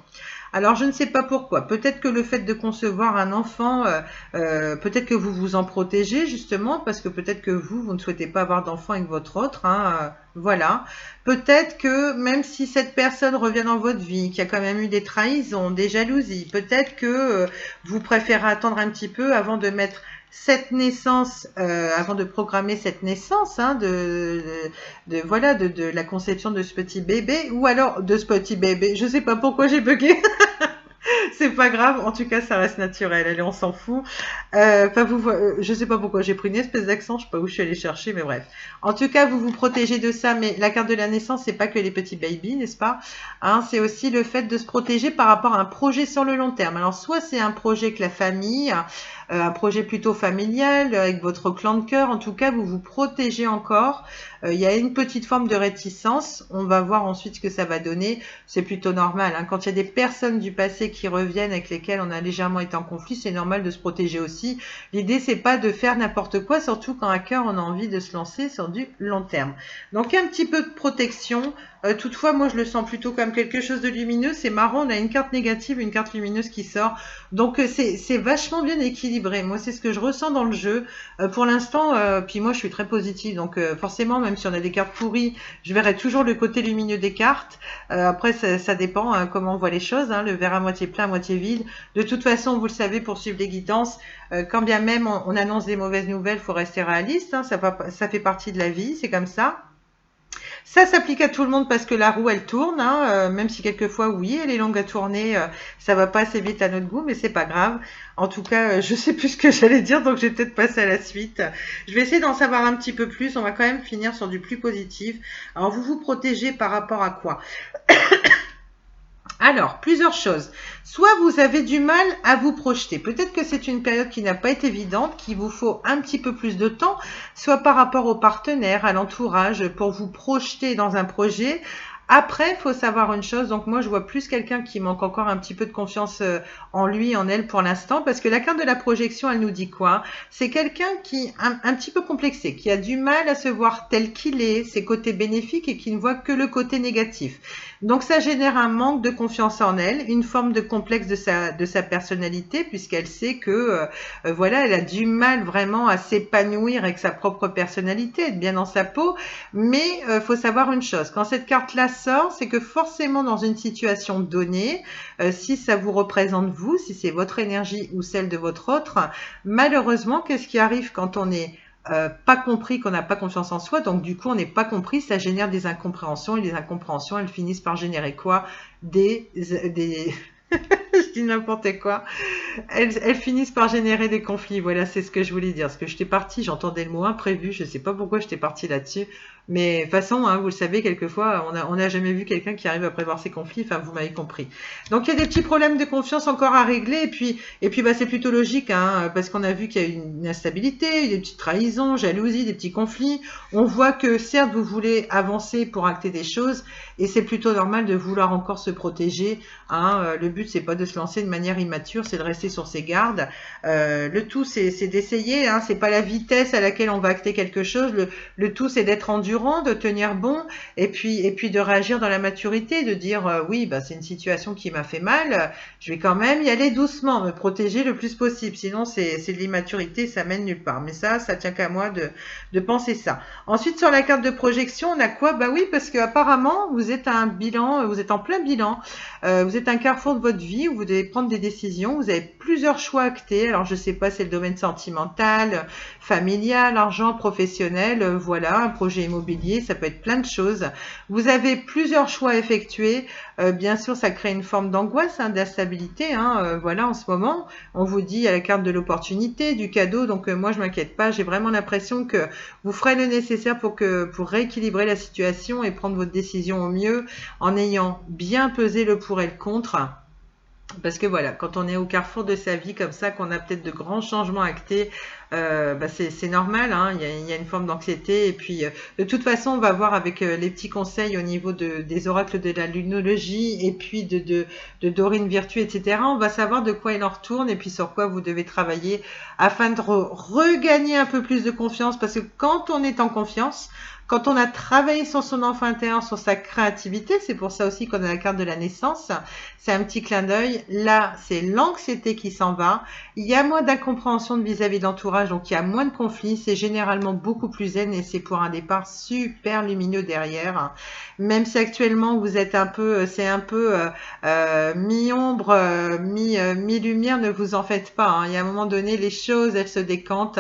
Alors, je ne sais pas pourquoi. Peut-être que le fait de concevoir un enfant, peut-être que vous vous en protégez justement, parce que peut-être que vous ne souhaitez pas avoir d'enfant avec votre autre, hein, voilà. Peut-être que même si cette personne revient dans votre vie, qu'il y a quand même eu des trahisons, des jalousies, peut-être que vous préférez attendre un petit peu avant de mettre cette naissance, avant de programmer cette naissance, hein, voilà, de la conception de ce petit bébé, ou alors de ce petit bébé. Je sais pas pourquoi j'ai bugué. C'est pas grave, en tout cas ça reste naturel, allez on s'en fout. Je sais pas pourquoi j'ai pris une espèce d'accent, je sais pas où je suis allée chercher, mais bref. En tout cas vous vous protégez de ça, mais la carte de la naissance c'est pas que les petits babies, n'est-ce pas, hein, c'est aussi le fait de se protéger par rapport à un projet sur le long terme. Alors soit c'est un projet avec la famille, un projet plutôt familial, avec votre clan de cœur, en tout cas vous vous protégez encore. Il y a une petite forme de réticence, on va voir ensuite ce que ça va donner, c'est plutôt normal, hein. Quand il y a des personnes du passé qui reviennent avec lesquelles on a légèrement été en conflit, c'est normal de se protéger aussi. L'idée c'est pas de faire n'importe quoi, surtout quand à cœur on a envie de se lancer sur du long terme. Donc un petit peu de protection. Toutefois, moi je le sens plutôt comme quelque chose de lumineux. C'est marrant, on a une carte négative, une carte lumineuse qui sort. Donc c'est vachement bien équilibré. Moi c'est ce que je ressens dans le jeu. Pour l'instant, puis moi je suis très positive. Donc forcément, même si on a des cartes pourries, je verrai toujours le côté lumineux des cartes. Après ça dépend, hein, comment on voit les choses, hein, le verre à moitié plein, à moitié vide. De toute façon, vous le savez, pour suivre les guidances, quand bien même on annonce des mauvaises nouvelles, il faut rester réaliste, hein, ça fait partie de la vie, c'est comme ça. Ça s'applique à tout le monde parce que la roue elle tourne, hein, même si quelquefois oui elle est longue à tourner, ça va pas assez vite à notre goût, mais c'est pas grave. En tout cas, je sais plus ce que j'allais dire, donc je vais peut-être passer à la suite. Je vais essayer d'en savoir un petit peu plus. On va quand même finir sur du plus positif. Alors vous vous protégez par rapport à quoi? Alors, plusieurs choses. Soit vous avez du mal à vous projeter. Peut-être que c'est une période qui n'a pas été évidente, qu'il vous faut un petit peu plus de temps, soit par rapport aux partenaires, à l'entourage, pour vous projeter dans un projet. Après, il faut savoir une chose, donc moi je vois plus quelqu'un qui manque encore un petit peu de confiance en lui, en elle pour l'instant, parce que la carte de la projection, elle nous dit quoi? C'est quelqu'un qui un petit peu complexé, qui a du mal à se voir tel qu'il est, ses côtés bénéfiques et qui ne voit que le côté négatif. Donc ça génère un manque de confiance en elle, une forme de complexe de sa personnalité, puisqu'elle sait que voilà, elle a du mal vraiment à s'épanouir avec sa propre personnalité, être bien dans sa peau. Mais faut savoir une chose, quand cette carte-là sort, c'est que forcément dans une situation donnée, si ça vous représente vous, si c'est votre énergie ou celle de votre autre, malheureusement, qu'est-ce qui arrive quand on est pas compris, qu'on n'a pas confiance en soi, donc du coup on n'est pas compris, ça génère des incompréhensions et les incompréhensions elles finissent par générer quoi? Des je dis n'importe quoi. Elles finissent par générer des conflits. Voilà, c'est ce que je voulais dire. Parce que j'étais partie, j'entendais le mot imprévu. Je ne sais pas pourquoi j'étais partie là-dessus. Mais de toute façon, hein, vous le savez, quelquefois, on n'a jamais vu quelqu'un qui arrive à prévoir ses conflits. Enfin, vous m'avez compris. Donc, il y a des petits problèmes de confiance encore à régler. Et puis bah, c'est plutôt logique, hein, parce qu'on a vu qu'il y a une instabilité, des petites trahisons, jalousie, des petits conflits. On voit que certes, vous voulez avancer pour acter des choses. Et c'est plutôt normal de vouloir encore se protéger. Hein. Le but, c'est pas de se lancer de manière immature, c'est de rester sur ses gardes. Le tout, c'est d'essayer. Hein. C'est pas la vitesse à laquelle on va acter quelque chose. Le tout, c'est d'être endurant, de tenir bon, et puis de réagir dans la maturité, de dire oui, bah, c'est une situation qui m'a fait mal. Je vais quand même y aller doucement, me protéger le plus possible. Sinon, c'est de l'immaturité, ça mène nulle part. Mais ça tient qu'à moi de penser ça. Ensuite, sur la carte de projection, on a quoi? Bah oui, parce que apparemment, vous êtes à un bilan, vous êtes en plein bilan. Vous êtes à un carrefour de votre vie où vous devez prendre des décisions. Vous avez plusieurs choix actés. Alors, je sais pas, c'est le domaine sentimental, familial, argent, professionnel. Voilà, un projet immobilier, ça peut être plein de choses. Vous avez plusieurs choix à effectuer. Bien sûr, ça crée une forme d'angoisse, hein, d'instabilité. Hein, voilà, en ce moment, on vous dit à la carte de l'opportunité, du cadeau. Donc, moi, je m'inquiète pas. J'ai vraiment l'impression que vous ferez le nécessaire pour rééquilibrer la situation et prendre votre décision au mieux en ayant bien pesé le pour et le contre. Parce que voilà, quand on est au carrefour de sa vie comme ça, qu'on a peut-être de grands changements actés, bah c'est normal, hein, il y a une forme d'anxiété. Et puis, de toute façon, on va voir avec les petits conseils au niveau des oracles de la lunologie et puis de Dorine Virtue, etc. On va savoir de quoi il en retourne et puis sur quoi vous devez travailler afin de regagner un peu plus de confiance. Parce que quand on est en confiance, quand on a travaillé sur son enfant intérieur, sur sa créativité, c'est pour ça aussi qu'on a la carte de la naissance, c'est un petit clin d'œil. Là, c'est l'anxiété qui s'en va. Il y a moins d'incompréhension vis-à-vis de l'entourage, donc il y a moins de conflits. C'est généralement beaucoup plus zen et c'est pour un départ super lumineux derrière. Même si actuellement vous êtes un peu, c'est un peu mi-ombre, mi-lumière, ne vous en faites pas. Hein. Il y a un moment donné, les choses, elles se décantent.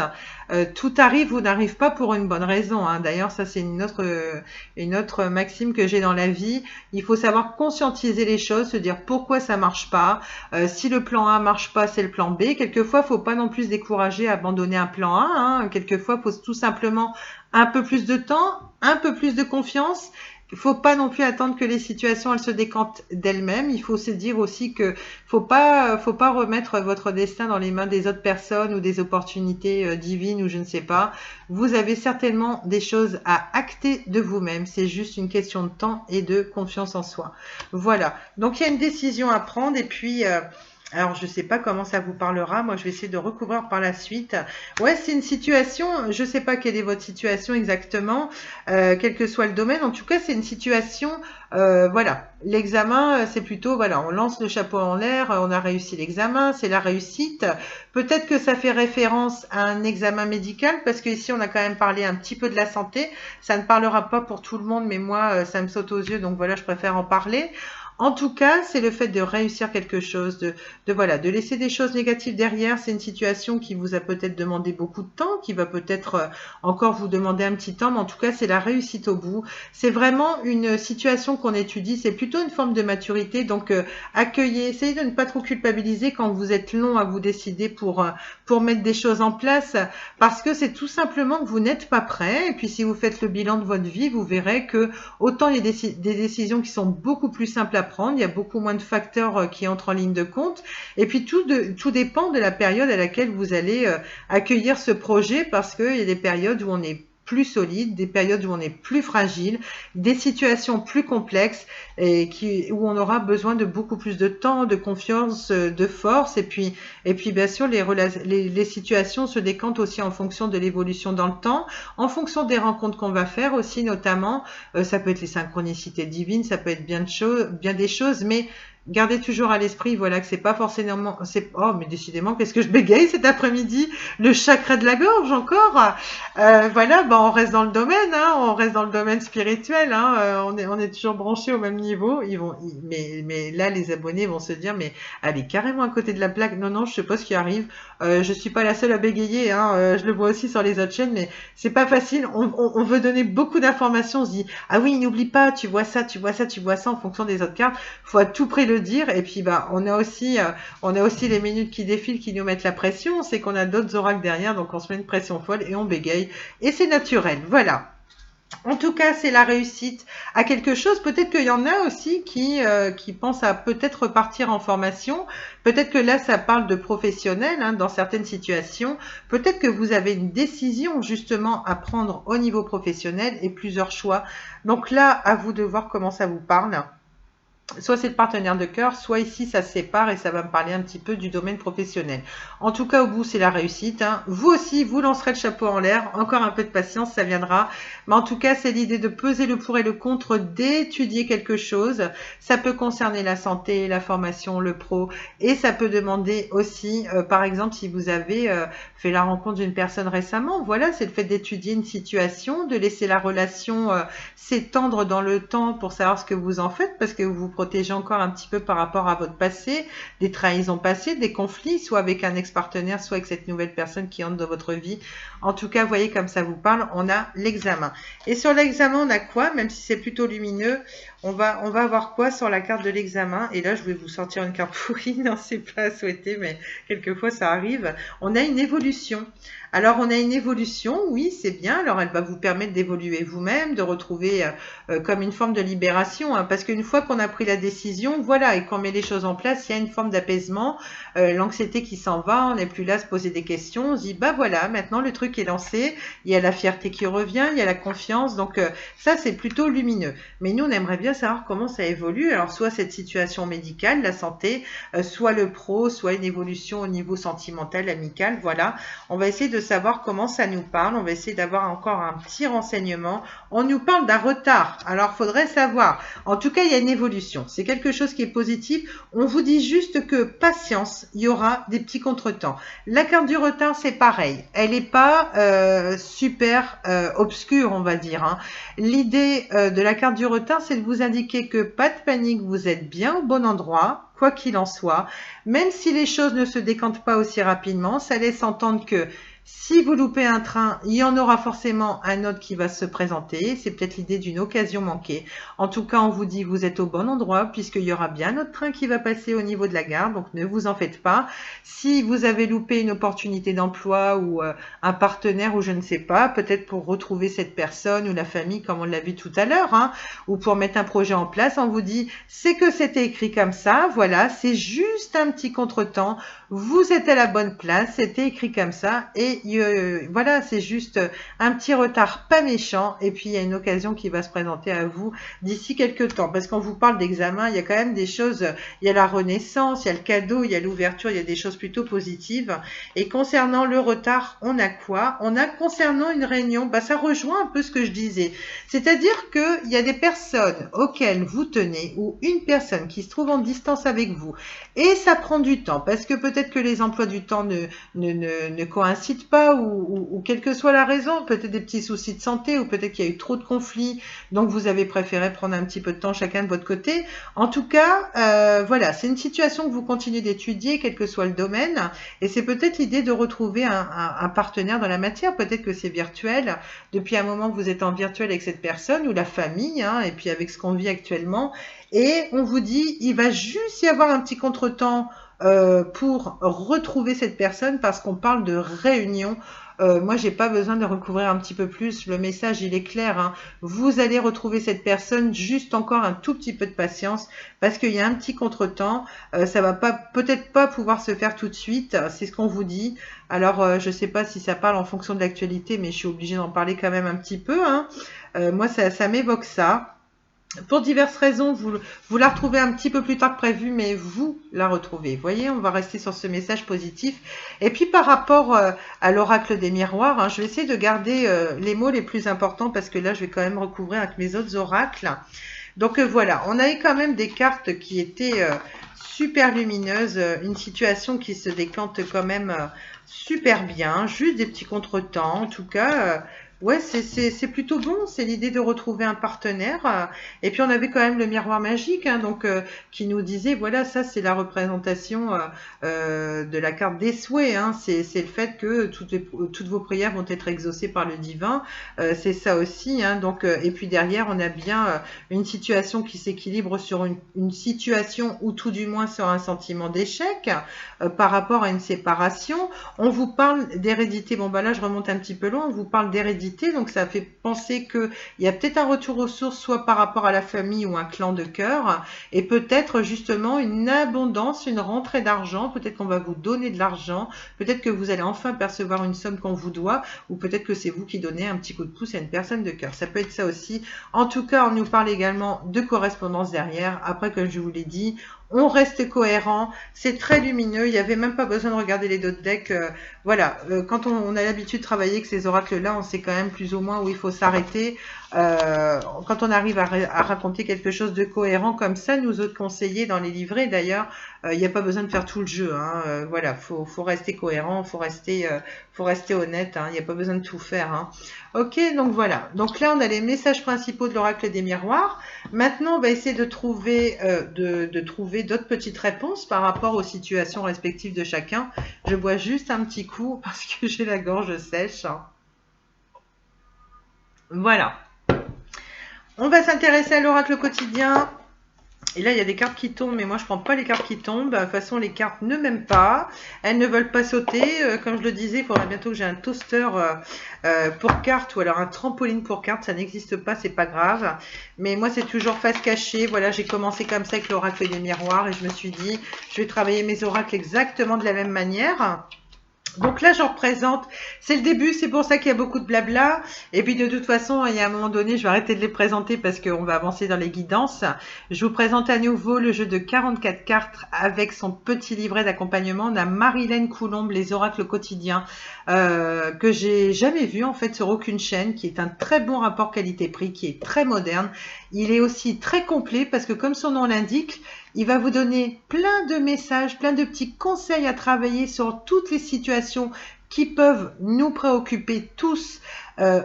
Tout arrive ou n'arrive pas pour une bonne raison. Hein. D'ailleurs, ça c'est une autre maxime que j'ai dans la vie. Il faut savoir conscientiser les choses, se dire pourquoi ça marche pas. Si le plan A marche pas, c'est le plan B. Quelquefois, faut pas non plus se décourager à abandonner un plan A. Hein. Quelquefois, faut tout simplement un peu plus de temps, un peu plus de confiance. Il faut pas non plus attendre que les situations elles se décantent d'elles-mêmes. Il faut se dire aussi que faut pas remettre votre destin dans les mains des autres personnes ou des opportunités divines ou je ne sais pas. Vous avez certainement des choses à acter de vous-même. C'est juste une question de temps et de confiance en soi. Voilà. Donc il y a une décision à prendre et puis alors, je ne sais pas comment ça vous parlera. Moi, je vais essayer de recouvrir par la suite. Ouais, c'est une situation. Je ne sais pas quelle est votre situation exactement, quel que soit le domaine. En tout cas, c'est une situation. Voilà, l'examen, c'est plutôt, voilà, on lance le chapeau en l'air, on a réussi l'examen, c'est la réussite. Peut-être que ça fait référence à un examen médical, parce qu'ici, on a quand même parlé un petit peu de la santé. Ça ne parlera pas pour tout le monde, mais moi, ça me saute aux yeux, donc voilà, je préfère en parler. En tout cas, c'est le fait de réussir quelque chose, voilà, de laisser des choses négatives derrière. C'est une situation qui vous a peut-être demandé beaucoup de temps, qui va peut-être encore vous demander un petit temps, mais en tout cas, c'est la réussite au bout. C'est vraiment une situation qu'on étudie, c'est plutôt une forme de maturité. Donc, accueillez, essayez de ne pas trop culpabiliser quand vous êtes long à vous décider pour mettre des choses en place, parce que c'est tout simplement que vous n'êtes pas prêt. Et puis, si vous faites le bilan de votre vie, vous verrez que autant il y a des décisions qui sont beaucoup plus simples à prendre, il y a beaucoup moins de facteurs qui entrent en ligne de compte et puis tout dépend de la période à laquelle vous allez accueillir ce projet parce qu'il y a des périodes où on est plus solides, des périodes où on est plus fragile, des situations plus complexes et où on aura besoin de beaucoup plus de temps, de confiance, de force. Et puis bien sûr, les situations se décantent aussi en fonction de l'évolution dans le temps, en fonction des rencontres qu'on va faire aussi, notamment. Ça peut être les synchronicités divines, ça peut être bien des choses, mais gardez toujours à l'esprit, voilà, que c'est pas forcément, oh, mais décidément, qu'est-ce que je bégaye cet après-midi? Le chakra de la gorge encore. Voilà, ben, on reste dans le domaine, hein, on reste dans le domaine spirituel, hein, on est toujours branchés au même niveau. Mais là, les abonnés vont se dire, mais elle est carrément à côté de la plaque. Non, non, je sais pas ce qui arrive. Je suis pas la seule à bégayer, hein, je le vois aussi sur les autres chaînes, mais c'est pas facile. On veut donner beaucoup d'informations. On se dit, ah oui, n'oublie pas, tu vois ça, tu vois ça, tu vois ça en fonction des autres cartes. Faut à tout prix le dire. Et puis, bah, on a aussi les minutes qui défilent qui nous mettent la pression. C'est qu'on a d'autres oracles derrière, donc on se met une pression folle et on bégaye. Et c'est naturel. Voilà. En tout cas, c'est la réussite à quelque chose. Peut-être qu'il y en a aussi qui pensent à peut-être repartir en formation. Peut-être que là, ça parle de professionnels, hein, dans certaines situations. Peut-être que vous avez une décision justement à prendre au niveau professionnel et plusieurs choix. Donc là, à vous de voir comment ça vous parle. Soit c'est le partenaire de cœur, soit ici ça se sépare et ça va me parler un petit peu du domaine professionnel. En tout cas, au bout, c'est la réussite, hein. Vous aussi, vous lancerez le chapeau en l'air. Encore un peu de patience, ça viendra. Mais en tout cas, c'est l'idée de peser le pour et le contre, d'étudier quelque chose. Ça peut concerner la santé, la formation, le pro. Et ça peut demander aussi, par exemple, si vous avez fait la rencontre d'une personne récemment, voilà, c'est le fait d'étudier une situation, de laisser la relation s'étendre dans le temps pour savoir ce que vous en faites, parce que vous protégez encore un petit peu par rapport à votre passé, des trahisons passées, des conflits, soit avec un ex-partenaire, soit avec cette nouvelle personne qui entre dans votre vie. En tout cas, vous voyez comme ça vous parle, on a l'examen. Et sur l'examen, on a quoi? Même si c'est plutôt lumineux, on va avoir quoi sur la carte de l'examen? Et là, je vais vous sortir une carte pourrie, non, c'est pas à souhaiter, mais quelquefois ça arrive. On a une évolution. Alors, on a une évolution, oui, c'est bien. Alors, elle va vous permettre d'évoluer vous-même, de retrouver comme une forme de libération, hein, parce qu'une fois qu'on a pris la décision, voilà, et qu'on met les choses en place, il y a une forme d'apaisement, l'anxiété qui s'en va, on n'est plus là à se poser des questions, on se dit, bah voilà, maintenant le truc est lancé, il y a la fierté qui revient, il y a la confiance, donc ça, c'est plutôt lumineux. Mais nous, on aimerait bien savoir comment ça évolue, alors soit cette situation médicale, la santé, soit le pro, soit une évolution au niveau sentimental, amical, voilà. On va essayer de savoir comment ça nous parle. On va essayer d'avoir encore un petit renseignement. On nous parle d'un retard. Alors, il faudrait savoir. En tout cas, il y a une évolution. C'est quelque chose qui est positif. On vous dit juste que patience, il y aura des petits contretemps. La carte du retard, c'est pareil. Elle n'est pas super obscure, on va dire, hein. L'idée de la carte du retard, c'est de vous indiquer que pas de panique, vous êtes bien au bon endroit, quoi qu'il en soit. Même si les choses ne se décantent pas aussi rapidement, ça laisse entendre que si vous loupez un train, il y en aura forcément un autre qui va se présenter. C'est peut-être l'idée d'une occasion manquée. En tout cas, on vous dit vous êtes au bon endroit puisqu'il y aura bien un autre train qui va passer au niveau de la gare. Donc, ne vous en faites pas. Si vous avez loupé une opportunité d'emploi ou un partenaire ou je ne sais pas, peut-être pour retrouver cette personne ou la famille comme on l'a vu tout à l'heure, hein, ou pour mettre un projet en place, on vous dit c'est que c'était écrit comme ça. Voilà, c'est juste un petit contretemps. Vous êtes à la bonne place. C'était écrit comme ça et voilà, c'est juste un petit retard pas méchant et puis il y a une occasion qui va se présenter à vous d'ici quelques temps parce qu'on vous parle d'examen, il y a quand même des choses, il y a la renaissance, il y a le cadeau, il y a l'ouverture, il y a des choses plutôt positives. Et concernant le retard, on a quoi? On a concernant une réunion, bah ça rejoint un peu ce que je disais, c'est-à-dire qu'il y a des personnes auxquelles vous tenez ou une personne qui se trouve en distance avec vous et ça prend du temps parce que peut-être que les emplois du temps ne coïncident pas ou quelle que soit la raison, peut-être des petits soucis de santé ou peut-être qu'il y a eu trop de conflits, donc vous avez préféré prendre un petit peu de temps chacun de votre côté. En tout cas, voilà, c'est une situation que vous continuez d'étudier, quel que soit le domaine, et c'est peut-être l'idée de retrouver un partenaire dans la matière, peut-être que c'est virtuel, depuis un moment que vous êtes en virtuel avec cette personne ou la famille, hein, et puis avec ce qu'on vit actuellement, et on vous dit, il va juste y avoir un petit contretemps pour retrouver cette personne parce qu'on parle de réunion. Moi, j'ai pas besoin de recouvrir un petit peu plus. Le message, il est clair, hein. Vous allez retrouver cette personne, juste encore un tout petit peu de patience parce qu'il y a un petit contretemps. Ça va pas, peut-être pas pouvoir se faire tout de suite. C'est ce qu'on vous dit. Alors, je sais pas si ça parle en fonction de l'actualité, mais je suis obligée d'en parler quand même un petit peu, hein. Moi, ça m'évoque ça. Pour diverses raisons, vous la retrouvez un petit peu plus tard que prévu, mais vous la retrouvez. Vous voyez, on va rester sur ce message positif. Et puis par rapport à l'oracle des miroirs, hein, je vais essayer de garder les mots les plus importants parce que là, je vais quand même recouvrir avec mes autres oracles. Donc voilà, on a eu quand même des cartes qui étaient super lumineuses, une situation qui se décante quand même super bien, juste des petits contretemps. En tout cas, ouais, c'est plutôt bon. C'est l'idée de retrouver un partenaire. Et puis on avait quand même le miroir magique, hein, donc qui nous disait, voilà, ça c'est la représentation de la carte des souhaits. Hein. C'est le fait que toutes vos prières vont être exaucées par le divin. C'est ça aussi. Hein, donc, et puis derrière, on a bien une situation qui s'équilibre sur une situation ou tout du moins sur un sentiment d'échec par rapport à une séparation. On vous parle d'hérédité. Bon, bah là, je remonte un petit peu loin. On vous parle d'hérédité. Donc, ça fait penser qu'il y a peut-être un retour aux sources, soit par rapport à la famille ou un clan de cœur. Et peut-être justement une abondance, une rentrée d'argent. Peut-être qu'on va vous donner de l'argent. Peut-être que vous allez enfin percevoir une somme qu'on vous doit. Ou peut-être que c'est vous qui donnez un petit coup de pouce à une personne de cœur. Ça peut être ça aussi. En tout cas, on nous parle également de correspondance derrière. Après, comme je vous l'ai dit, on reste cohérent, c'est très lumineux, il n'y avait même pas besoin de regarder les d'autres decks. Voilà, quand on a l'habitude de travailler avec ces oracles-là, on sait quand même plus ou moins où il faut s'arrêter. Quand on arrive à raconter quelque chose de cohérent comme ça, nous autres conseillers dans les livrets d'ailleurs, il n'y a pas besoin de faire tout le jeu. Hein. Voilà, faut rester cohérent, faut rester honnête. Hein. Il n'y a pas besoin de tout faire. Hein. Ok, donc voilà. Donc là, on a les messages principaux de l'oracle des miroirs. Maintenant, on va essayer de trouver d'autres petites réponses par rapport aux situations respectives de chacun. Je bois juste un petit coup parce que j'ai la gorge sèche. Voilà. On va s'intéresser à l'oracle quotidien. Et là, il y a des cartes qui tombent, mais moi, je ne prends pas les cartes qui tombent. De toute façon, les cartes ne m'aiment pas. Elles ne veulent pas sauter. Comme je le disais, il faudra bientôt que j'ai un toaster pour cartes ou alors un trampoline pour cartes. Ça n'existe pas, c'est pas grave. Mais moi, c'est toujours face cachée. Voilà, j'ai commencé comme ça avec l'oracle des miroirs et je me suis dit, je vais travailler mes oracles exactement de la même manière. Donc là, j'en représente, c'est le début, c'est pour ça qu'il y a beaucoup de blabla. Et puis de toute façon, il y a un moment donné, je vais arrêter de les présenter parce qu'on va avancer dans les guidances. Je vous présente à nouveau le jeu de 44 cartes avec son petit livret d'accompagnement. On a Marilène Coulombe, les oracles quotidiens, que j'ai jamais vu en fait sur aucune chaîne, qui est un très bon rapport qualité-prix, qui est très moderne. Il est aussi très complet parce que comme son nom l'indique, il va vous donner plein de messages, plein de petits conseils à travailler sur toutes les situations qui peuvent nous préoccuper tous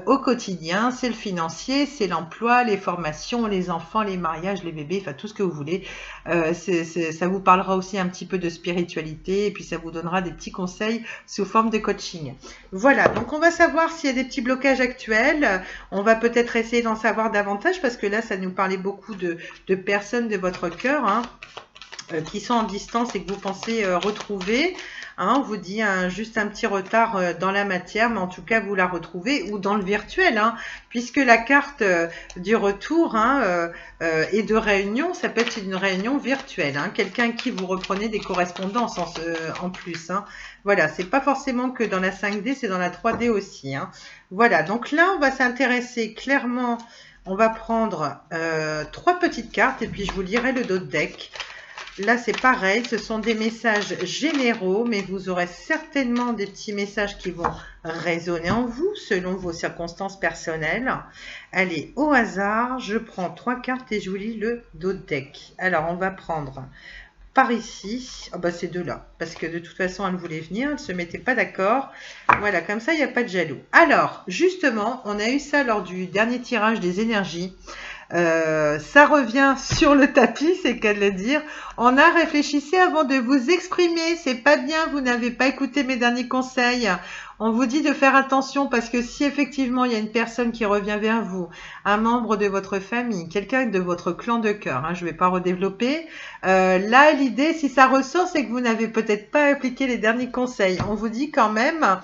au quotidien. C'est le financier, c'est l'emploi, les formations, les enfants, les mariages, les bébés, enfin tout ce que vous voulez. Ça vous parlera aussi un petit peu de spiritualité et puis ça vous donnera des petits conseils sous forme de coaching. Voilà, donc on va savoir s'il y a des petits blocages actuels. On va peut-être essayer d'en savoir davantage parce que là, ça nous parlait beaucoup de personnes de votre cœur hein, qui sont en distance et que vous pensez retrouver. Hein, on vous dit juste un petit retard dans la matière, mais en tout cas, vous la retrouvez ou dans le virtuel, hein, puisque la carte du retour hein, et de réunion, ça peut être une réunion virtuelle. Hein, quelqu'un qui vous reprenez des correspondances en plus. Hein. Voilà, c'est pas forcément que dans la 5D, c'est dans la 3D aussi. Hein. Voilà, donc là, on va s'intéresser clairement, on va prendre 3 petites cartes et puis je vous lirai le dos de deck. Là, c'est pareil, ce sont des messages généraux, mais vous aurez certainement des petits messages qui vont résonner en vous selon vos circonstances personnelles. Allez, au hasard, je prends 3 cartes et je vous lis le dos de deck. Alors, on va prendre par ici, oh bah c'est de là, parce que de toute façon, elle voulait venir, elle ne se mettait pas d'accord. Voilà, comme ça, il n'y a pas de jaloux. Alors, justement, on a eu ça lors du dernier tirage des énergies. Ça revient sur le tapis, c'est qu'à le dire. On a réfléchi avant de vous exprimer. C'est pas bien, vous n'avez pas écouté mes derniers conseils. On vous dit de faire attention parce que si effectivement il y a une personne qui revient vers vous, un membre de votre famille, quelqu'un de votre clan de cœur, hein, je ne vais pas redévelopper, Là, l'idée, si ça ressort, c'est que vous n'avez peut-être pas appliqué les derniers conseils. On vous dit quand même,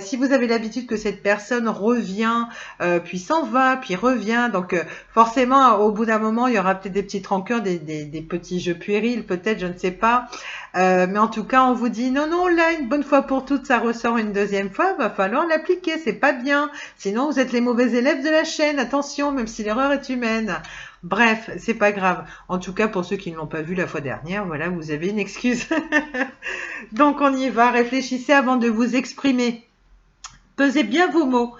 si vous avez l'habitude que cette personne revient, puis s'en va, puis revient, donc forcément, au bout d'un moment, il y aura peut-être des petites rancœurs, des petits jeux puérils, peut-être, je ne sais pas. Mais en tout cas, on vous dit, non, non, là, une bonne fois pour toutes, ça ressort une deuxième fois, va falloir l'appliquer, c'est pas bien. Sinon, vous êtes les mauvais élèves de la chaîne, attention, même si l'erreur est humaine. Bref, c'est pas grave. En tout cas, pour ceux qui ne l'ont pas vu la fois dernière, voilà, vous avez une excuse. Donc, on y va. Réfléchissez avant de vous exprimer. Pesez bien vos mots.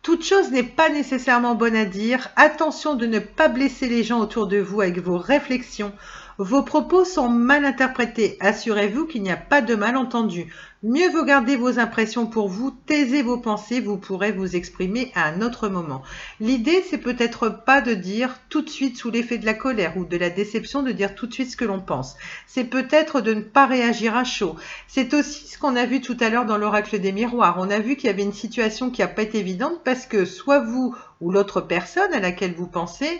Toute chose n'est pas nécessairement bonne à dire. Attention de ne pas blesser les gens autour de vous avec vos réflexions. Vos propos sont mal interprétés. Assurez-vous qu'il n'y a pas de malentendu. Mieux vaut garder vos impressions pour vous, taisez vos pensées, vous pourrez vous exprimer à un autre moment. L'idée, c'est peut-être pas de dire tout de suite sous l'effet de la colère ou de la déception, de dire tout de suite ce que l'on pense. C'est peut-être de ne pas réagir à chaud. C'est aussi ce qu'on a vu tout à l'heure dans l'oracle des miroirs. On a vu qu'il y avait une situation qui n'a pas été évidente parce que soit vous ou l'autre personne à laquelle vous pensez,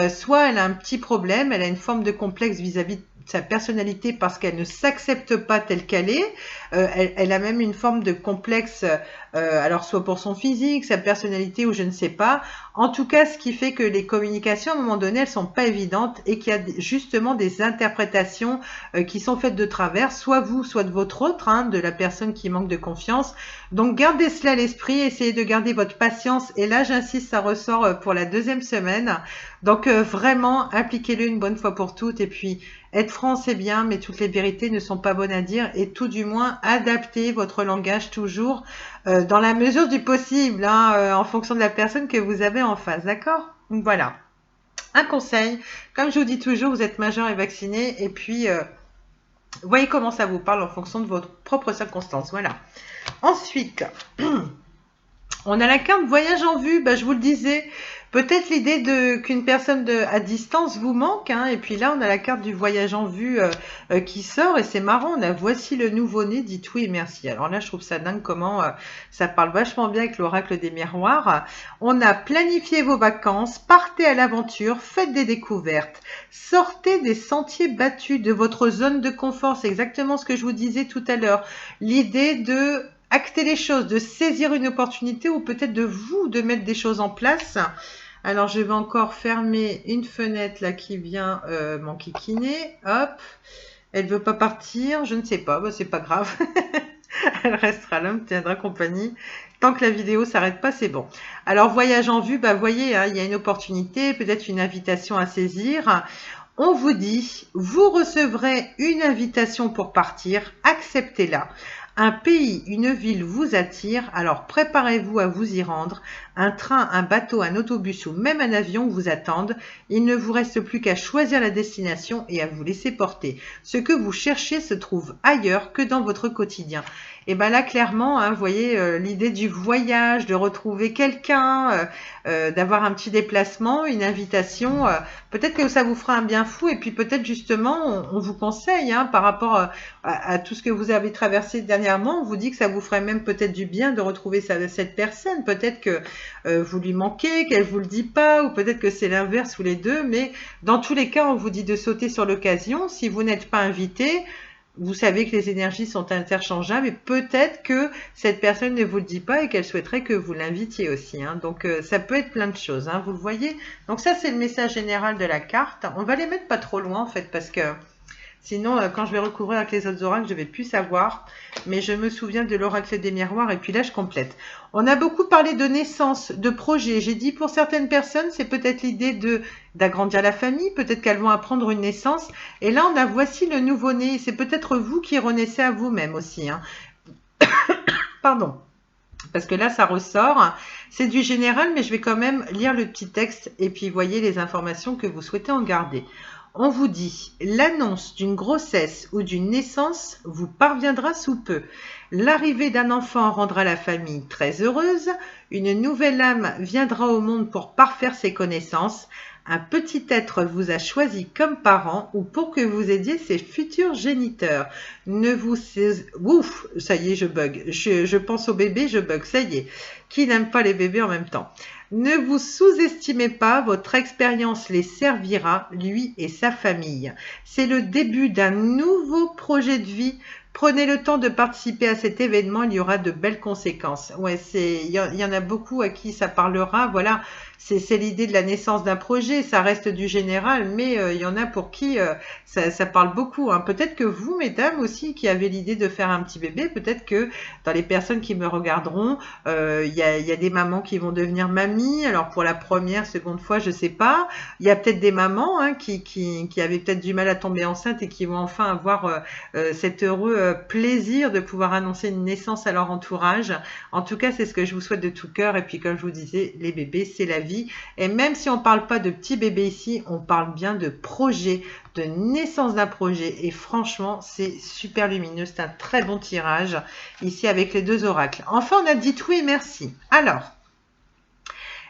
soit elle a un petit problème, elle a une forme de complexe vis-à-vis de sa personnalité parce qu'elle ne s'accepte pas telle qu'elle est. Elle a même une forme de complexe, alors soit pour son physique, sa personnalité ou je ne sais pas. En tout cas, ce qui fait que les communications, à un moment donné, elles sont pas évidentes et qu'il y a justement des interprétations qui sont faites de travers, soit vous, soit de votre autre, hein, de la personne qui manque de confiance. Donc, gardez cela à l'esprit, essayez de garder votre patience. Et là, j'insiste, ça ressort pour la deuxième semaine. Donc, vraiment, appliquez-le une bonne fois pour toutes. Et puis, être franc, c'est bien, mais toutes les vérités ne sont pas bonnes à dire. Et tout du moins, adaptez votre langage toujours dans la mesure du possible, hein, en fonction de la personne que vous avez en face. D'accord? Donc, voilà. Un conseil, comme je vous dis toujours, vous êtes majeur et vacciné. Et puis, voyez comment ça vous parle en fonction de votre propre circonstance. Voilà. Ensuite, on a la carte voyage en vue. Je vous le disais, peut-être l'idée qu'une personne à distance vous manque. Hein, et puis là, on a la carte du voyage en vue qui sort. Et c'est marrant, on a voici le nouveau-né, dites oui et merci. Alors là, je trouve ça dingue comment ça parle vachement bien avec l'oracle des miroirs. On a planifié vos vacances, partez à l'aventure, faites des découvertes. Sortez des sentiers battus de votre zone de confort. C'est exactement ce que je vous disais tout à l'heure. L'idée de acter les choses, de saisir une opportunité ou peut-être de mettre des choses en place. Alors, je vais encore fermer une fenêtre là qui vient m'enquiquiner. Hop, elle veut pas partir, je ne sais pas, c'est pas grave. Elle restera là, me tiendra compagnie. Tant que la vidéo s'arrête pas, c'est bon. Alors, voyage en vue, voyez, hein, il y a une opportunité, peut-être une invitation à saisir. On vous dit, vous recevrez une invitation pour partir, acceptez-la. Un pays, une ville vous attire, alors préparez-vous à vous y rendre. Un train, un bateau, un autobus ou même un avion vous attendent. Il ne vous reste plus qu'à choisir la destination et à vous laisser porter. Ce que vous cherchez se trouve ailleurs que dans votre quotidien. Et là, clairement, hein, vous voyez, l'idée du voyage, de retrouver quelqu'un, d'avoir un petit déplacement, une invitation, peut-être que ça vous fera un bien fou. Et puis peut-être justement, on vous conseille, hein, par rapport à tout ce que vous avez traversé dernièrement, on vous dit que ça vous ferait même peut-être du bien de retrouver cette personne. Peut-être que vous lui manquez, qu'elle vous le dit pas, ou peut-être que c'est l'inverse ou les deux. Mais dans tous les cas, on vous dit de sauter sur l'occasion. Si vous n'êtes pas invité, vous savez que les énergies sont interchangeables et peut-être que cette personne ne vous le dit pas et qu'elle souhaiterait que vous l'invitiez aussi. Hein. Donc, ça peut être plein de choses, hein, vous le voyez. Donc, ça, c'est le message général de la carte. On va les mettre pas trop loin, en fait, parce que sinon, quand je vais recouvrir avec les autres oracles, je vais plus savoir. Mais je me souviens de l'oracle des miroirs et puis là, je complète. On a beaucoup parlé de naissance, de projet. J'ai dit pour certaines personnes, c'est peut-être l'idée d'agrandir la famille. Peut-être qu'elles vont apprendre une naissance. Et là, on a voici le nouveau-né. C'est peut-être vous qui renaissez à vous-même aussi. Hein. Pardon. Parce que là, ça ressort. C'est du général, mais je vais quand même lire le petit texte et puis voyez les informations que vous souhaitez en garder. On vous dit, l'annonce d'une grossesse ou d'une naissance vous parviendra sous peu. L'arrivée d'un enfant rendra la famille très heureuse. Une nouvelle âme viendra au monde pour parfaire ses connaissances. Un petit être vous a choisi comme parent ou pour que vous aidiez ses futurs géniteurs. Ne vous... Ouf, ça y est, je bug. Je pense au bébé, je bug, ça y est. Qui n'aime pas les bébés en même temps? Ne vous sous-estimez pas, votre expérience les servira, lui et sa famille. C'est le début d'un nouveau projet de vie. Prenez le temps de participer à cet événement, il y aura de belles conséquences. Ouais, il y en a beaucoup à qui ça parlera. Voilà, c'est l'idée de la naissance d'un projet. Ça reste du général, mais il y en a pour qui ça parle beaucoup, hein. Peut-être que vous, mesdames aussi, qui avez l'idée de faire un petit bébé, peut-être que dans les personnes qui me regarderont, il y a des mamans qui vont devenir mamies. Alors pour la première, seconde fois, je sais pas. Il y a peut-être des mamans qui avaient peut-être du mal à tomber enceinte et qui vont enfin avoir cet heureux plaisir de pouvoir annoncer une naissance à leur entourage. En tout cas, c'est ce que je vous souhaite de tout cœur. Et puis, comme je vous disais, les bébés, c'est la vie. Et même si on ne parle pas de petits bébés ici, on parle bien de projet, de naissance d'un projet. Et franchement, c'est super lumineux. C'est un très bon tirage ici avec les deux oracles. Enfin, on a dit oui et merci. Alors,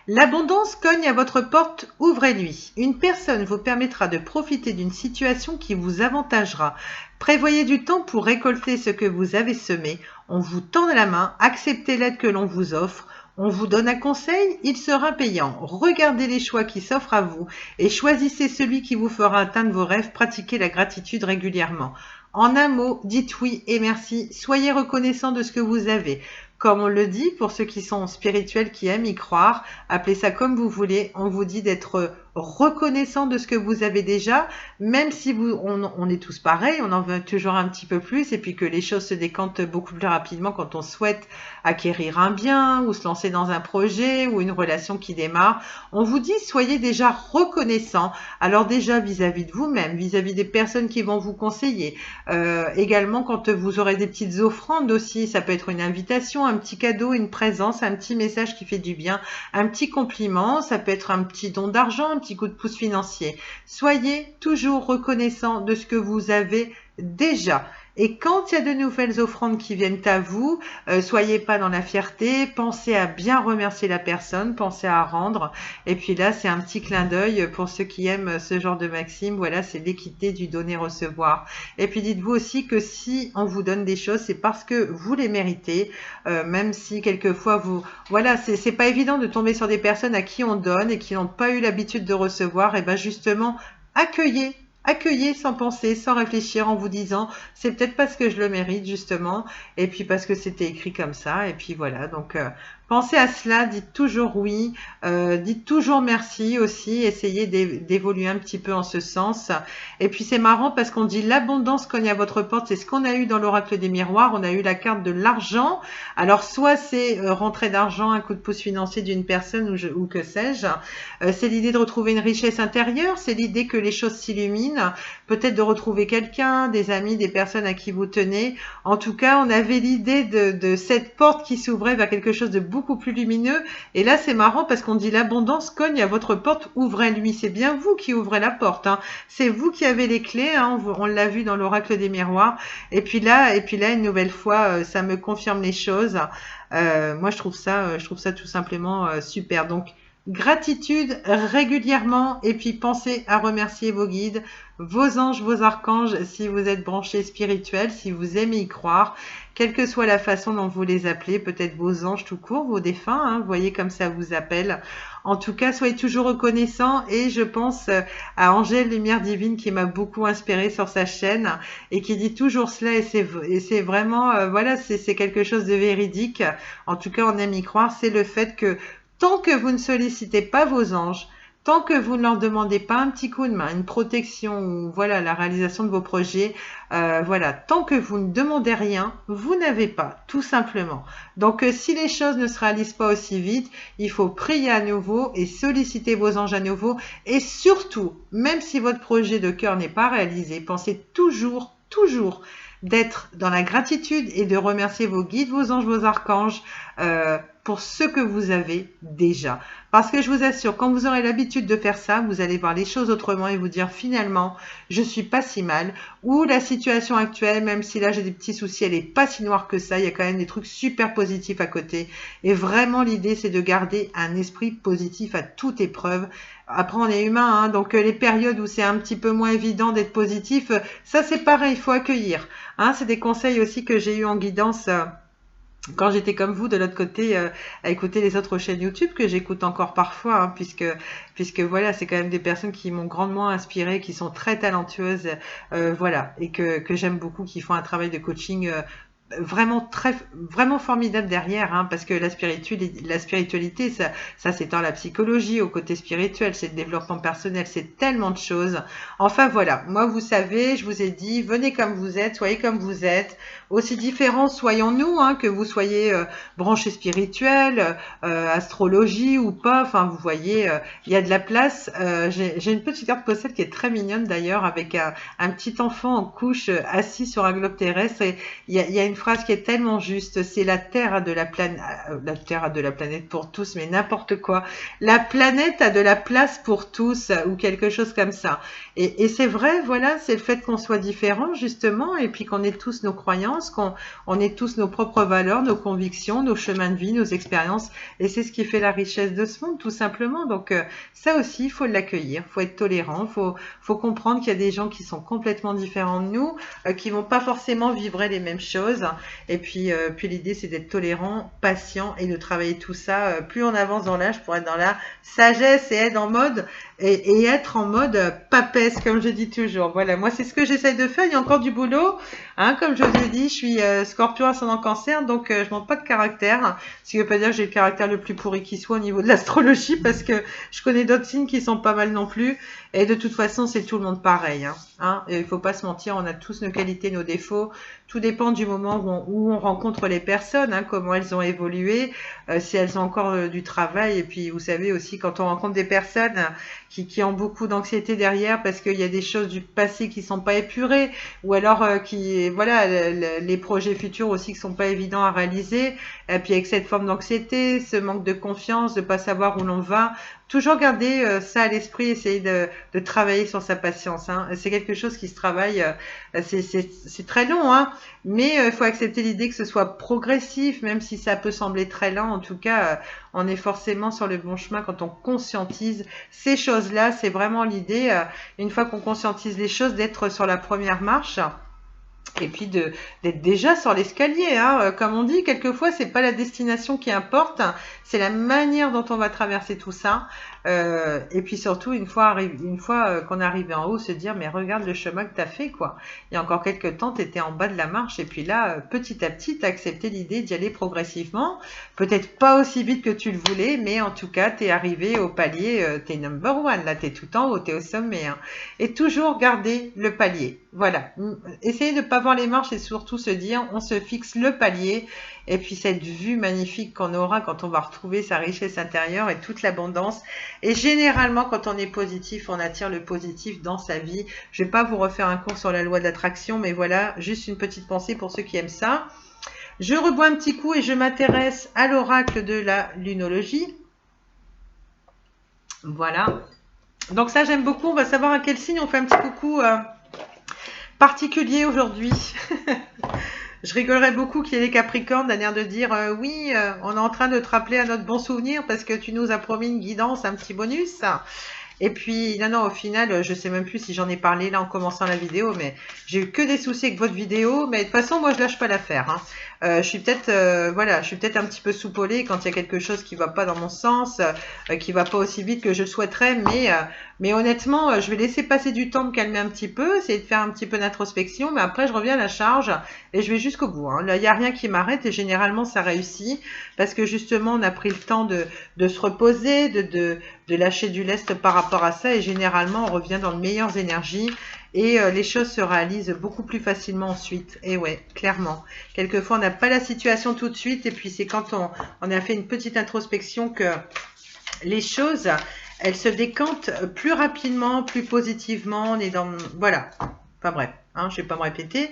l'abondance cogne à votre porte, ouvrez-lui. Une personne vous permettra de profiter d'une situation qui vous avantagera. Prévoyez du temps pour récolter ce que vous avez semé. On vous tend la main, acceptez l'aide que l'on vous offre. On vous donne un conseil, il sera payant. Regardez les choix qui s'offrent à vous et choisissez celui qui vous fera atteindre vos rêves. Pratiquez la gratitude régulièrement. En un mot, dites oui et merci. Soyez reconnaissant de ce que vous avez. Comme on le dit, pour ceux qui sont spirituels, qui aiment y croire, appelez ça comme vous voulez, on vous dit d'être reconnaissant de ce que vous avez déjà, même si on est tous pareils, on en veut toujours un petit peu plus, et puis que les choses se décantent beaucoup plus rapidement quand on souhaite acquérir un bien, ou se lancer dans un projet, ou une relation qui démarre. On vous dit, soyez déjà reconnaissant, alors déjà vis-à-vis de vous-même, vis-à-vis des personnes qui vont vous conseiller, également quand vous aurez des petites offrandes aussi, ça peut être une invitation, un petit cadeau, une présence, un petit message qui fait du bien, un petit compliment, ça peut être un petit don d'argent, un petit coup de pouce financier. Soyez toujours reconnaissant de ce que vous avez déjà. Et quand il y a de nouvelles offrandes qui viennent à vous, soyez pas dans la fierté, pensez à bien remercier la personne, pensez à rendre. Et puis là, c'est un petit clin d'œil pour ceux qui aiment ce genre de maxime. Voilà, c'est l'équité du donner-recevoir. Et puis dites-vous aussi que si on vous donne des choses, c'est parce que vous les méritez, même si quelquefois vous... Voilà, c'est pas évident de tomber sur des personnes à qui on donne et qui n'ont pas eu l'habitude de recevoir. Et ben justement, accueillez sans penser, sans réfléchir, en vous disant c'est peut-être parce que je le mérite justement, et puis parce que c'était écrit comme ça, et puis voilà. Donc pensez à cela, dites toujours oui, dites toujours merci aussi, essayez d'évoluer un petit peu en ce sens. Et puis c'est marrant parce qu'on dit l'abondance cogne à votre porte, c'est ce qu'on a eu dans l'oracle des miroirs. On a eu la carte de l'argent. Alors soit c'est rentrée d'argent, un coup de pouce financier d'une personne ou que sais-je. C'est l'idée de retrouver une richesse intérieure, c'est l'idée que les choses s'illuminent, peut-être de retrouver quelqu'un, des amis, des personnes à qui vous tenez. En tout cas, on avait l'idée de cette porte qui s'ouvrait vers quelque chose de beaucoup plus lumineux. Et là, c'est marrant parce qu'on dit l'abondance cogne à votre porte, ouvrez-lui. C'est bien vous qui ouvrez la porte, hein. C'est vous qui avez les clés, hein. On l'a vu dans l'oracle des miroirs. Et puis là, une nouvelle fois, ça me confirme les choses. Moi, je trouve ça tout simplement super. Donc, gratitude régulièrement et puis pensez à remercier vos guides, vos anges, vos archanges si vous êtes branché spirituel, si vous aimez y croire, quelle que soit la façon dont vous les appelez, peut-être vos anges tout court, vos défunts, hein, vous voyez comme ça vous appelle. En tout cas, soyez toujours reconnaissants et je pense à Angèle Lumière Divine qui m'a beaucoup inspirée sur sa chaîne et qui dit toujours cela et c'est vraiment, voilà, c'est quelque chose de véridique. En tout cas, on aime y croire, c'est le fait que tant que vous ne sollicitez pas vos anges, tant que vous ne leur demandez pas un petit coup de main, une protection ou voilà la réalisation de vos projets, voilà, tant que vous ne demandez rien, vous n'avez pas, tout simplement. Donc si les choses ne se réalisent pas aussi vite, il faut prier à nouveau et solliciter vos anges à nouveau. Et surtout, même si votre projet de cœur n'est pas réalisé, pensez toujours d'être dans la gratitude et de remercier vos guides, vos anges, vos archanges, pour ce que vous avez déjà. Parce que je vous assure, quand vous aurez l'habitude de faire ça, vous allez voir les choses autrement et vous dire finalement, je suis pas si mal. Ou la situation actuelle, même si là j'ai des petits soucis, elle est pas si noire que ça. Il y a quand même des trucs super positifs à côté. Et vraiment, l'idée, c'est de garder un esprit positif à toute épreuve. Après, on est humain, hein, donc les périodes où c'est un petit peu moins évident d'être positif, ça c'est pareil, il faut accueillir. Hein, c'est des conseils aussi que j'ai eu en guidance. Quand j'étais comme vous de l'autre côté à écouter les autres chaînes YouTube que j'écoute encore parfois, hein, puisque voilà, c'est quand même des personnes qui m'ont grandement inspirée, qui sont très talentueuses, voilà, et que j'aime beaucoup, qui font un travail de coaching vraiment formidable derrière, hein, parce que la spiritualité, ça s'étend à la psychologie, au côté spirituel, c'est le développement personnel, c'est tellement de choses. Enfin voilà, moi vous savez, je vous ai dit, venez comme vous êtes, soyez comme vous êtes, aussi différents soyons-nous, hein, que vous soyez branché spirituel, astrologie ou pas, enfin vous voyez, il y a de la place. J'ai une petite carte postale qui est très mignonne d'ailleurs, avec un petit enfant en couche assis sur un globe terrestre, et il y a une phrase qui est tellement juste, c'est la Terre a de la planète pour tous, mais n'importe quoi. La planète a de la place pour tous, ou quelque chose comme ça. Et c'est vrai, voilà, c'est le fait qu'on soit différents, justement, et puis qu'on ait tous nos croyances, qu'on ait tous nos propres valeurs, nos convictions, nos chemins de vie, nos expériences, et c'est ce qui fait la richesse de ce monde, tout simplement. Donc, ça aussi, il faut l'accueillir, il faut être tolérant, faut comprendre qu'il y a des gens qui sont complètement différents de nous, qui vont pas forcément vibrer les mêmes choses. Et puis l'idée, c'est d'être tolérant, patient et de travailler tout ça. Plus on avance dans l'âge pour être dans la sagesse et être en mode papesse, comme je dis toujours. Voilà, moi, c'est ce que j'essaye de faire. Il y a encore du boulot. Hein, comme je vous ai dit, je suis scorpion ascendant cancer, donc je manque pas de caractère. Ce qui veut pas dire que j'ai le caractère le plus pourri qui soit au niveau de l'astrologie, parce que je connais d'autres signes qui sont pas mal non plus. Et de toute façon, c'est tout le monde pareil. Hein. Et il faut pas se mentir, on a tous nos qualités, nos défauts. Tout dépend du moment où on rencontre les personnes, hein, comment elles ont évolué, si elles ont encore du travail. Et puis, vous savez aussi, quand on rencontre des personnes qui ont beaucoup d'anxiété derrière parce qu'il y a des choses du passé qui sont pas épurées, ou alors voilà, les projets futurs aussi qui sont pas évidents à réaliser. Et puis avec cette forme d'anxiété, ce manque de confiance, de pas savoir où l'on va, toujours garder ça à l'esprit, essayer de travailler sur sa patience. Hein. C'est quelque chose qui se travaille, c'est très long, hein, mais il faut accepter l'idée que ce soit progressif, même si ça peut sembler très lent. En tout cas, on est forcément sur le bon chemin quand on conscientise ces choses-là. C'est vraiment l'idée, une fois qu'on conscientise les choses, d'être sur la première marche. Et puis d'être déjà sur l'escalier, hein. Comme on dit, quelquefois c'est pas la destination qui importe, c'est la manière dont on va traverser tout ça. Et puis surtout une fois qu'on est arrivé en haut, se dire mais regarde le chemin que tu as fait, quoi. Il y a encore quelques temps, tu étais en bas de la marche, et puis là, petit à petit, tu as accepté l'idée d'y aller progressivement. Peut-être pas aussi vite que tu le voulais, mais en tout cas, tu es arrivé au palier, tu es number one, là tu es tout en haut, tu es au sommet. Hein. Et toujours garder le palier. Voilà. Essayez de ne pas voir les marches et surtout se dire on se fixe le palier, et puis cette vue magnifique qu'on aura quand on va retrouver sa richesse intérieure et toute l'abondance. Et généralement, quand on est positif, on attire le positif dans sa vie. Je ne vais pas vous refaire un cours sur la loi de l'attraction, mais voilà, juste une petite pensée pour ceux qui aiment ça. Je rebois un petit coup et je m'intéresse à l'oracle de la lunologie. Voilà. Donc ça, j'aime beaucoup. On va savoir à quel signe on fait un petit coucou particulier aujourd'hui. Je rigolerais beaucoup qu'il y ait les Capricornes d'un air de dire oui, on est en train de te rappeler à notre bon souvenir parce que tu nous as promis une guidance, un petit bonus. Et puis, non, au final, je sais même plus si j'en ai parlé là en commençant la vidéo, mais j'ai eu que des soucis avec votre vidéo. Mais de toute façon, moi, je lâche pas l'affaire. Hein. Je suis peut-être un petit peu soupolée quand il y a quelque chose qui va pas dans mon sens, qui va pas aussi vite que je le souhaiterais. Mais honnêtement, je vais laisser passer du temps, me calmer un petit peu, essayer de faire un petit peu d'introspection. Mais après, je reviens à la charge et je vais jusqu'au bout. Hein. Là, il n'y a rien qui m'arrête et généralement, ça réussit parce que justement, on a pris le temps de se reposer, de lâcher du lest par rapport à ça, et généralement on revient dans de meilleures énergies et les choses se réalisent beaucoup plus facilement ensuite. Et ouais, clairement. Quelquefois on n'a pas la situation tout de suite, et puis c'est quand on a fait une petite introspection que les choses, elles se décantent plus rapidement, plus positivement. On est dans... Voilà. Enfin bref, hein, je ne vais pas me répéter.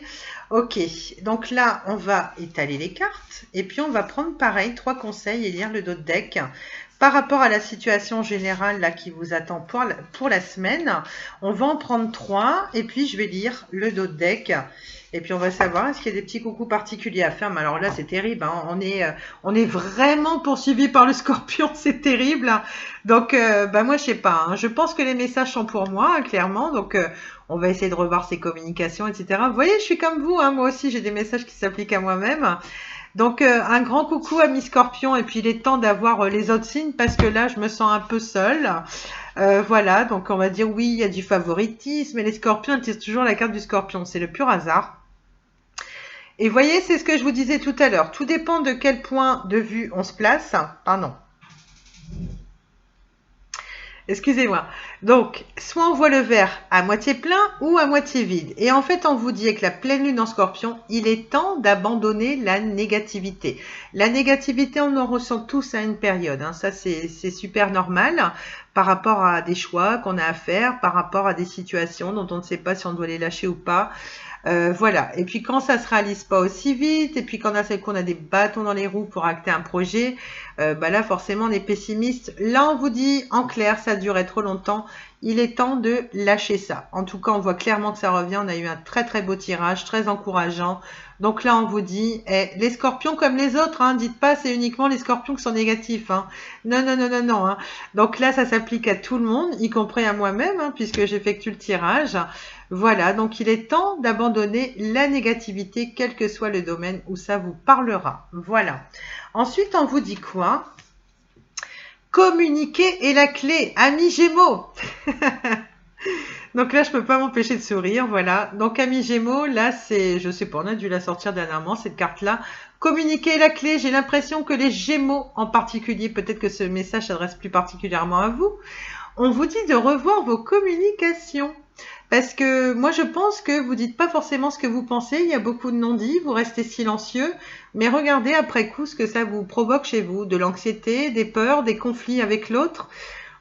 Ok, donc là, on va étaler les cartes et puis on va prendre pareil, 3 conseils et lire le dos de deck. Par rapport à la situation générale là qui vous attend pour la semaine, on va en prendre 3 et puis je vais lire le dos de deck. Et puis on va savoir est-ce qu'il y a des petits coucous particuliers à faire. Mais alors là, c'est terrible, hein. On est vraiment poursuivi par le scorpion, c'est terrible. Donc, bah moi, je sais pas, hein. Je pense que les messages sont pour moi, hein, clairement. Donc, on va essayer de revoir ses communications, etc. Vous voyez, je suis comme vous, hein. Moi aussi, j'ai des messages qui s'appliquent à moi-même. Donc, un grand coucou à Miss Scorpion. Et puis, il est temps d'avoir les autres signes parce que là, je me sens un peu seule. Voilà, donc on va dire oui, il y a du favoritisme. Et les scorpions utilisent toujours la carte du scorpion. C'est le pur hasard. Et voyez, c'est ce que je vous disais tout à l'heure. Tout dépend de quel point de vue on se place. Pardon. Excusez-moi. Donc, soit on voit le verre à moitié plein ou à moitié vide. Et en fait, on vous dit avec la pleine lune en scorpion, il est temps d'abandonner la négativité. La négativité, on en ressent tous à une période, hein. Ça, c'est super normal par rapport à des choix qu'on a à faire, par rapport à des situations dont on ne sait pas si on doit les lâcher ou pas. Voilà. Et puis quand ça se réalise pas aussi vite, et puis quand on a des bâtons dans les roues pour acter un projet, bah là forcément on est pessimiste. Là on vous dit en clair, ça durait trop longtemps. Il est temps de lâcher ça. En tout cas, on voit clairement que ça revient. On a eu un très très beau tirage, très encourageant. Donc là, on vous dit, les scorpions comme les autres, hein, dites pas c'est uniquement les scorpions qui sont négatifs. Hein. Non, non, non, non, non. Hein. Donc là, ça s'applique à tout le monde, y compris à moi-même, hein, puisque j'effectue le tirage. Voilà, donc il est temps d'abandonner la négativité, quel que soit le domaine où ça vous parlera. Voilà. Ensuite, on vous dit quoi? Communiquer est la clé, amis Gémeaux. Donc là, je peux pas m'empêcher de sourire, voilà. Donc amis Gémeaux, là, c'est, je sais pas, on a dû la sortir dernièrement, cette carte-là. Communiquer est la clé, j'ai l'impression que les Gémeaux en particulier, peut-être que ce message s'adresse plus particulièrement à vous, on vous dit de revoir vos communications. Parce que moi, je pense que vous dites pas forcément ce que vous pensez. Il y a beaucoup de non-dits. Vous restez silencieux. Mais regardez après coup ce que ça vous provoque chez vous. De l'anxiété, des peurs, des conflits avec l'autre.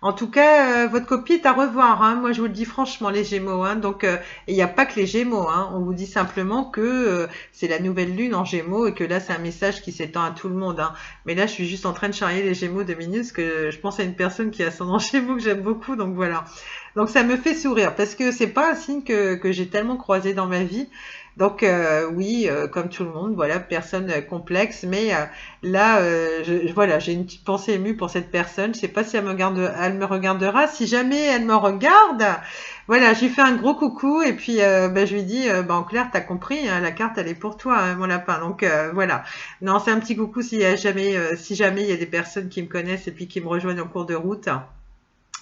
En tout cas, votre copie est à revoir, hein. Moi, je vous le dis franchement, les Gémeaux. Hein. Donc, il n'y a pas que les Gémeaux. Hein. On vous dit simplement que c'est la nouvelle lune en Gémeaux et que là, c'est un message qui s'étend à tout le monde. Hein. Mais là, je suis juste en train de charrier les Gémeaux 2 minutes parce que je pense à une personne qui a ascendant Gémeaux que j'aime beaucoup. Donc voilà. Donc ça me fait sourire parce que c'est pas un signe que j'ai tellement croisé dans ma vie. Donc oui, comme tout le monde, voilà, personne complexe, mais là, voilà, j'ai une petite pensée émue pour cette personne. Je sais pas si elle me regardera. Si jamais elle me regarde, voilà, je lui fais un gros coucou et puis je lui dis, en clair, t'as compris, hein, la carte elle est pour toi, hein, mon lapin. Donc voilà. Non, c'est un petit coucou si jamais il y a des personnes qui me connaissent et puis qui me rejoignent en cours de route.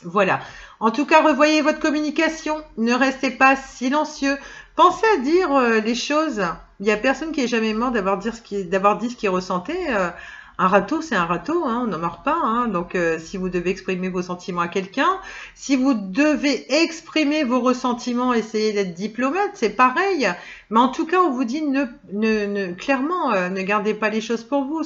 Voilà. En tout cas, revoyez votre communication. Ne restez pas silencieux. Pensez à dire les choses. Il n'y a personne qui est jamais mort d'avoir dit ce qu'il ressentait. Un râteau, c'est un râteau, hein, on n'en meurt pas. Hein. Donc, si vous devez exprimer vos sentiments à quelqu'un, si vous devez exprimer vos ressentiments, essayez d'être diplomate, c'est pareil. Mais en tout cas, on vous dit clairement, ne gardez pas les choses pour vous.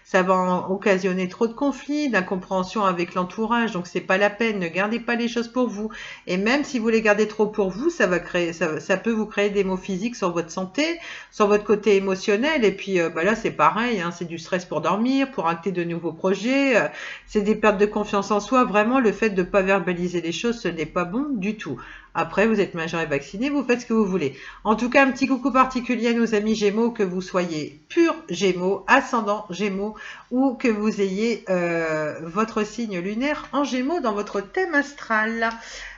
Ça va occasionner trop de conflits, d'incompréhension avec l'entourage. Donc, c'est pas la peine. Ne gardez pas les choses pour vous. Et même si vous les gardez trop pour vous, ça peut vous créer des maux physiques sur votre santé, sur votre côté émotionnel. Et puis, là, c'est pareil. Hein, c'est du stress pour dormir, pour acter de nouveaux projets. C'est des pertes de confiance en soi. Vraiment, le fait de ne pas verbaliser les choses, ce n'est pas bon du tout. Après, vous êtes majeur et vacciné, vous faites ce que vous voulez. En tout cas, un petit coucou particulier à nos amis Gémeaux, que vous soyez pur Gémeaux, ascendant Gémeaux, ou que vous ayez votre signe lunaire en Gémeaux dans votre thème astral.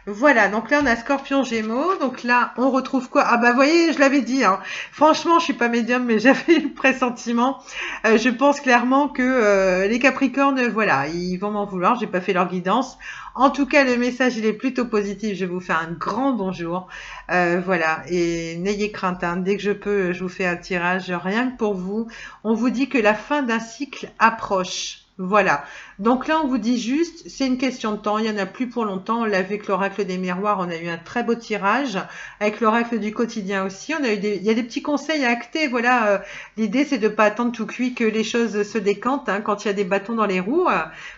Voilà, donc là on a Scorpion Gémeaux, donc là on retrouve quoi? Ah bah vous voyez, je l'avais dit, hein. Franchement je suis pas médium mais j'avais le pressentiment. Je pense clairement que les Capricornes, voilà, ils vont m'en vouloir, j'ai pas fait leur guidance. En tout cas le message il est plutôt positif, je vous fais un grand bonjour. Voilà, et n'ayez crainte, hein. Dès que je peux, je vous fais un tirage rien que pour vous. On vous dit que la fin d'un cycle approche. Voilà. Donc là, on vous dit juste, c'est une question de temps, il n'y en a plus pour longtemps. On l'a vu avec l'oracle des miroirs, on a eu un très beau tirage. Avec l'oracle du quotidien aussi, on a eu il y a des petits conseils à acter. Voilà, l'idée, c'est de ne pas attendre tout cuit que les choses se décantent. Hein. Quand il y a des bâtons dans les roues,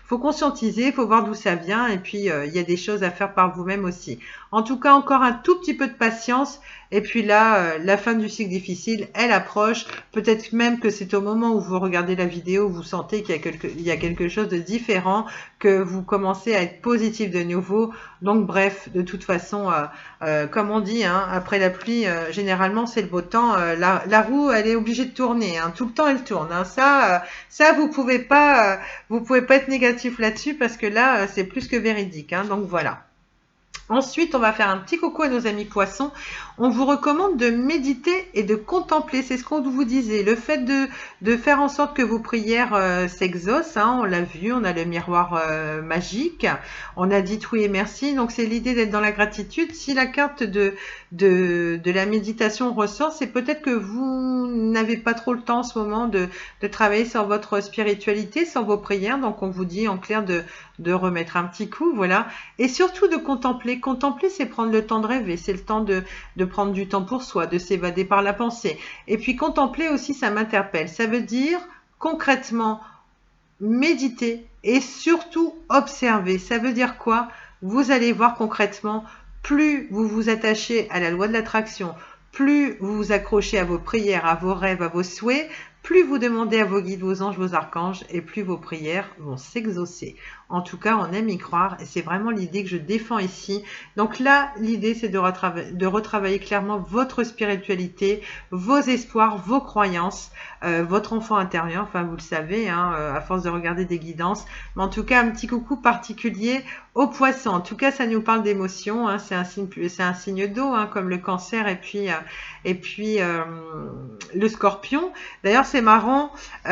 faut conscientiser, faut voir d'où ça vient. Et puis, il y a des choses à faire par vous-même aussi. En tout cas, encore un tout petit peu de patience. Et puis là, la fin du cycle difficile, elle approche. Peut-être même que c'est au moment où vous regardez la vidéo, vous sentez qu'il y a quelque chose de différent, que vous commencez à être positif de nouveau. Donc bref, de toute façon, comme on dit, hein, après la pluie, généralement c'est le beau temps. La roue, elle est obligée de tourner. Hein, tout le temps, elle tourne. Hein. Ça, vous pouvez pas être négatif là-dessus parce que là, c'est plus que véridique. Hein, donc voilà. Ensuite, on va faire un petit coucou à nos amis poissons. On vous recommande de méditer et de contempler. C'est ce qu'on vous disait. Le fait de faire en sorte que vos prières s'exaucent. Hein, on l'a vu, on a le miroir magique. On a dit oui et merci. Donc, c'est l'idée d'être dans la gratitude. Si la carte de la méditation ressort, c'est peut-être que vous n'avez pas trop le temps en ce moment de travailler sur votre spiritualité, sur vos prières. Donc, on vous dit en clair de remettre un petit coup, voilà. Et surtout de contempler. Contempler, c'est prendre le temps de rêver, c'est le temps de prendre du temps pour soi, de s'évader par la pensée. Et puis contempler aussi, ça m'interpelle. Ça veut dire concrètement méditer et surtout observer. Ça veut dire quoi? Vous allez voir concrètement, plus vous vous attachez à la loi de l'attraction, plus vous vous accrochez à vos prières, à vos rêves, à vos souhaits, plus vous demandez à vos guides, vos anges, vos archanges, et plus vos prières vont s'exaucer. En tout cas, on aime y croire, et c'est vraiment l'idée que je défends ici. Donc là, l'idée, c'est de retravailler clairement votre spiritualité, vos espoirs, vos croyances, votre enfant intérieur, enfin vous le savez, hein, à force de regarder des guidances. Mais en tout cas, un petit coucou particulier aux poissons. En tout cas, ça nous parle d'émotion, hein, c'est un signe d'eau, hein, comme le cancer et puis le scorpion. D'ailleurs, c'est marrant, il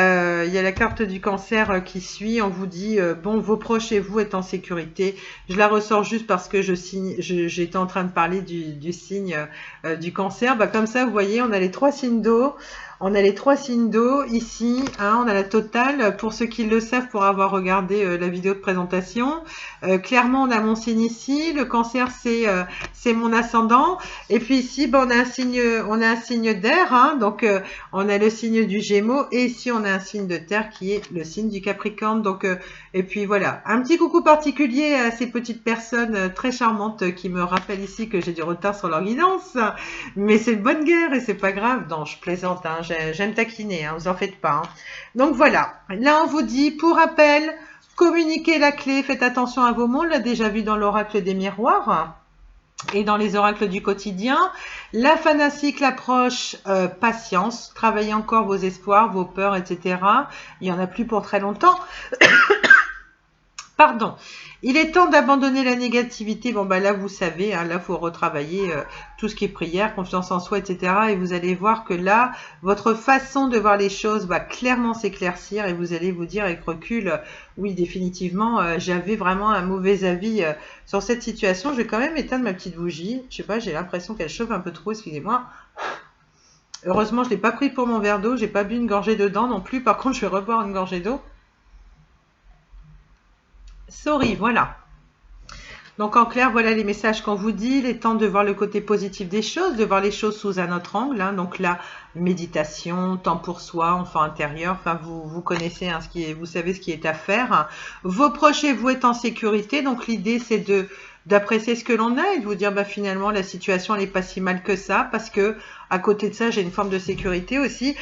y a la carte du cancer qui suit, on vous dit, bon, vos proches et vous êtes en sécurité. Je la ressors juste parce que j'étais en train de parler du signe du cancer. Bah, comme ça, vous voyez, on a les trois signes d'eau. On a les trois signes d'eau ici, hein, on a la totale. Pour ceux qui le savent, pour avoir regardé la vidéo de présentation, clairement, on a mon signe ici. Le cancer, c'est mon ascendant. Et puis ici, ben, on a un signe d'air, hein, donc on a le signe du Gémeaux. Et ici, on a un signe de terre qui est le signe du Capricorne. Donc, et puis voilà, un petit coucou particulier à ces petites personnes très charmantes qui me rappellent ici que j'ai du retard sur leur guidance. Mais c'est de bonne guerre et c'est pas grave. Non, je plaisante, hein, j'aime taquiner, hein, vous en faites pas. Hein. Donc voilà, là on vous dit, pour rappel, communiquez la clé, faites attention à vos mots, on l'a déjà vu dans l'oracle des miroirs et dans les oracles du quotidien. La fin d'un cycle approche, patience, travaillez encore vos espoirs, vos peurs, etc. Il n'y en a plus pour très longtemps. Pardon. Il est temps d'abandonner la négativité. Bon, bah là, vous savez, hein, là, faut retravailler tout ce qui est prière, confiance en soi, etc. Et vous allez voir que là, votre façon de voir les choses va clairement s'éclaircir et vous allez vous dire avec recul, oui, définitivement, j'avais vraiment un mauvais avis sur cette situation. Je vais quand même éteindre ma petite bougie. Je sais pas, j'ai l'impression qu'elle chauffe un peu trop, excusez-moi. Heureusement, je l'ai pas pris pour mon verre d'eau. J'ai pas bu une gorgée dedans non plus. Par contre, je vais reboire une gorgée d'eau. Sorry, voilà. Donc en clair, voilà les messages qu'on vous dit. Il est temps de voir le côté positif des choses, de voir les choses sous un autre angle. Hein. Donc la méditation, temps pour soi, enfant intérieur. Enfin, vous connaissez, hein, vous savez ce qui est à faire. Vos proches et vous êtes en sécurité. Donc l'idée, c'est d'apprécier ce que l'on a et de vous dire, bah finalement, la situation n'est pas si mal que ça, parce que à côté de ça, j'ai une forme de sécurité aussi.